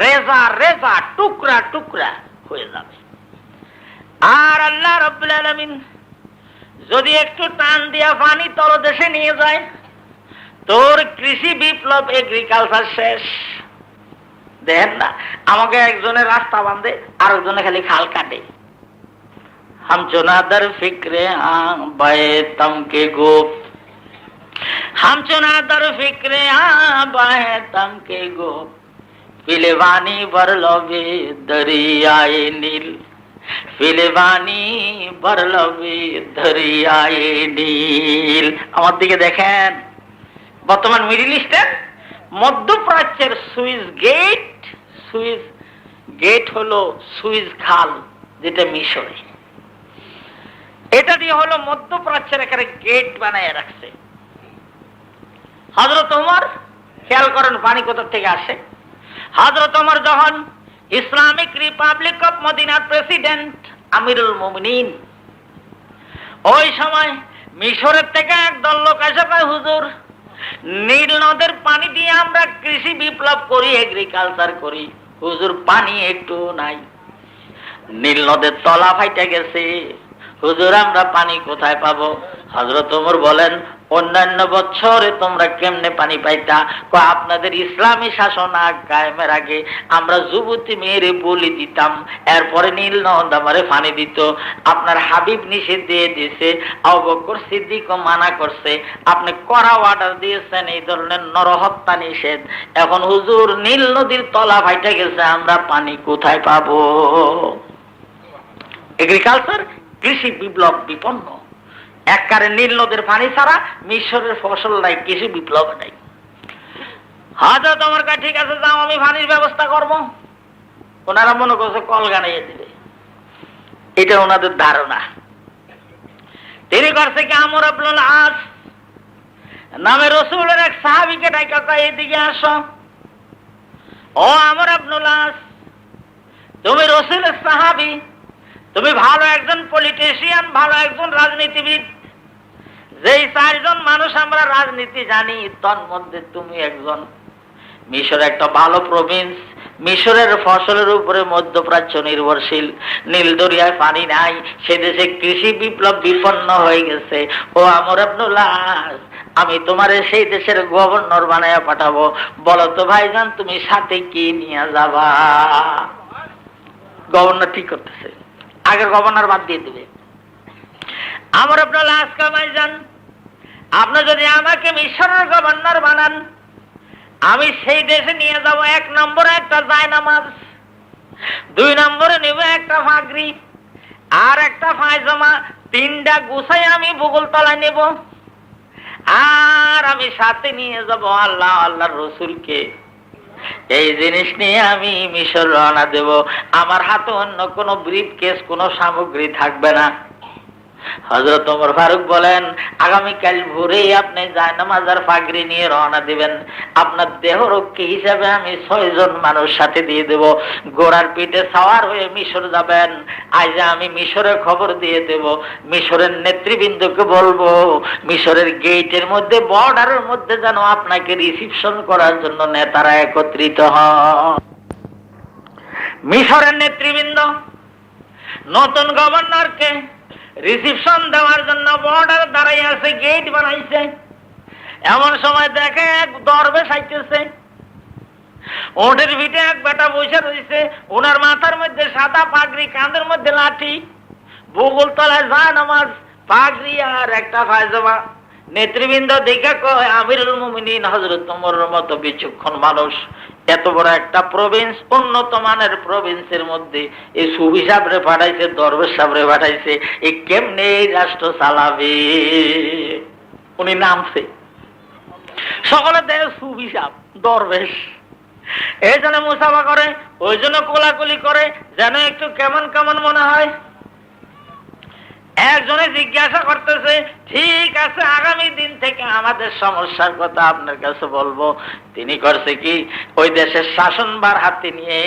রেজা রেজা, টুকরা টুকরা হয়ে যাবে। আর আল্লাহ রাব্বুল আলামিন যদি একটু টান দিয়া পানি তলদেশে নিয়ে যায়, তোর কৃষি বিপ্লব, এগ্রিকালচার শেষ। দেখেন না, আমাকে একজনের রাস্তা বাঁধে, আরেকজনে খালি খাল কাটে। হামচোনাদার ফিক্রে আবায়তম কে গোপ, হামচোনাদার ফিক্রে আবায়তম কে গোপ, পিলেবানি বরলবে দরিয়ায়ে নীল, ফিলেবানি বরলবে দরিয়ায়ে নীল। আমার দিকে দেখেন, বর্তমান মিডল ইস্টের, মধ্যপ্রাচ্যের সুইস গেট হলো সুইস খাল, যেটা মিশরে। এটা দিয়ে হলো মধ্যপ্রাচ্যের এখানে গেট বানায় রাখছে। হযরত ওমর, খেয়াল করেন পানি কোথা থেকে আসে। হযরত ওমর যখন ইসলামিক রিপাবলিক অফ মদিনার প্রেসিডেন্ট, আমিরুল মুমিনিন, ওই সময় মিশরের থেকে একদল লোক এসে কয়, হুজুর নীল নদের পানি দিয়ে আমরা কৃষি বিপ্লব করি, এগ্রিকালচার করি, হুজুর পানি একটু নাই। নীল নদের তলা ফাইটা গেছে, হুজুর আমরা পানি কোথায় পাবো? হযরত ওমর বলেন, অন্যান্য বছরে তোমরা কেমনে পানি পাইতা? আপনাদের ইসলামী শাসন কায়েমের আগে আমরা যুবতী মেয়েরে বলি দিতাম, এরপরে নীল নদ আমারে পানি দিত। আপনার হাবিব নিষেধ দিয়ে দিয়েছে, আবু বকর সিদ্দিকও মানা করছে, আপনি কড়া অর্ডার দিয়েছেন এই ধরনের নরহত্যা নিষেধ। এখন হুজুর নীল নদীর তলা ফাইটা গেছে, আমরা পানি কোথায় পাবো? এগ্রিকালচার, কৃষি বিপ্লব বিপন্ন। একবারে নীল নদের পানি ছাড়া মিশরের ফসল নাই, কৃষি বিপ্লব নাই। হযরত ওমর কয়, ঠিক আছে যাও, আমি পানির ব্যবস্থা করব। ওনারা মনে করছে কল গানাইয়ে দিবে, এটা ওনাদের ধারণা। তিনি করছে কি, আমর ইবনুল আস নামে রাসূলের এক সাহাবীকে ডাইকা কয়, এদিকে আসো। ও আমর ইবনুল আস, তুমি রাসূলের সাহাবী, তুমি ভালো একজন পলিটিশিয়ান, ভালো একজন রাজনীতিবিদ। যেই চারজন মানুষ আমরা রাজনীতি জানি, তার মধ্যে তুমি একজন। মিশর একটা ভালো প্রভিন্স, মিশরের ফসলের উপরে মধ্যপ্রাচ্য নির্ভরশীল, নীল দরিয়ায় পানি নাই, সে দেশে কৃষি বিপ্লব বিপন্ন হয়ে গেছে। ও আমর ইবনুল আস, আমি তোমারে সেই দেশের গভর্নর বানায়া পাঠাবো, বলো তো ভাইজান তুমি সাথে কি নিয়ে যাবা? গভর্নর ঠিক করতেছে, আগের গভর্নর বাদ দিয়ে দিবে। আমর ইবনুল আস ভাইজান, আপনি যদি আমাকে মিশরের গভর্নর বানান, আমি সেই দেশে নিয়ে যাব, 1 নম্বরে একটা জায়নামাজ, 2 নম্বরে নেব একটা পাগড়ি আর একটা পায়জামা, 3টা গুছাই আমি বগল তলায় নেব, আর আমি সাথে নিয়ে যাব আল্লাহ আল্লাহর রাসূলকে। এই জিনিস নিয়ে আমি মিশর রওনা দেব। আমার হাতে অন্য কোনো ব্রিফকেস, কোনো সামগ্রী থাকবে না। হযরত ওমর ফারুক বলেন, আগামীকাল ভোরেই আপনি জায়নামাজ আর পাগড়ি নিয়ে রওনা দিবেন। আপনার দেহরক্ষী হিসাবে আমি 6 জন মানুষ সাথে দিয়ে দেব। ঘোড়ার পিঠে সাওয়ার হয়ে মিশর যাবেন। আজ আমি মিশরে খবর দিয়ে দেব, মিশরের নেতৃবৃন্দকে বলবো, মিশরের গেটের মধ্যে, বর্ডারের মধ্যে যেন আপনাকে রিসিপশন করার জন্য নেতারা একত্রিত হন। মিশরের নেতৃবৃন্দ নতুন গভর্নরকে রিসিপশন দেওয়ার জন্য বর্ডার দাঁড়াই আছে, গেট বানাইছে। এমন সময় দেখে এক দরবেশ আইতেছে, ওটের ভিটে এক বেটা বসে রয়েছে, ওনার মাথার মধ্যে সাদা পাগড়ি, কাঁধের মধ্যে লাঠি, বগল তলায় জায়নামাজ, পাগড়ি আর একটা পায়জামা। নেতৃবৃন্দ দেখে কয়, আমিরুল মুমিনিন হযরত ওমরের মতো বিচক্ষণ মানুষ, এত বড় একটা প্রভিন্স, উন্নত মানের প্রভিন্সের মধ্যে এই সুফি সাহেবরে পাঠাইছে, দরবেশ সাহেবরে পাঠাইছে, এই কেমনে এই রাষ্ট্র চালাবে? উনি নামছে, সকলে দেখে সুফি সাহেব, দরবেশ, এই জন্য মুসাফা করে, ওই জন্য কোলাকুলি করে, যেন একটু কেমন কেমন মনে হয়। একজনে জিজ্ঞাসা করতেছে, ঠিক আছে আগামী দিন থেকে আমাদের সমস্যার কথা আপনার কাছে বলবো। তিনি করছে কি, ওই দেশের শাসনভার হাতে নিয়ে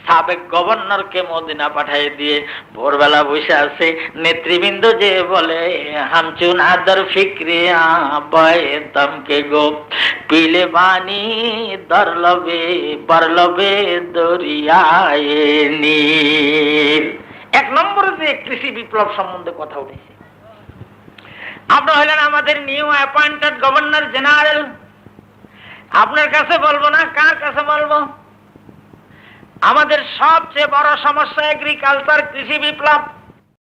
সাবেক গভর্নরকে মদিনা পাঠিয়ে দিয়ে ভোরবেলা বসে আছে। নেতৃবৃন্দ যে বলে, হামচুন আদর ফিক্রে দমকে গো পিলে বানি দরলবে বরলবে দরিয়ায় নীল। 1 নম্বরে যে কৃষি বিপ্লব সম্বন্ধে কথা উঠেছে, আপনি হলেন আমাদের নিউ অ্যাপয়েন্টেড গভর্নর জেনারেল, আপনার কাছে বলবো না, কার কাছে বলবো? আমাদের সবচেয়ে বড় সমস্যা এগ্রিকালচার, কৃষি বিপ্লব।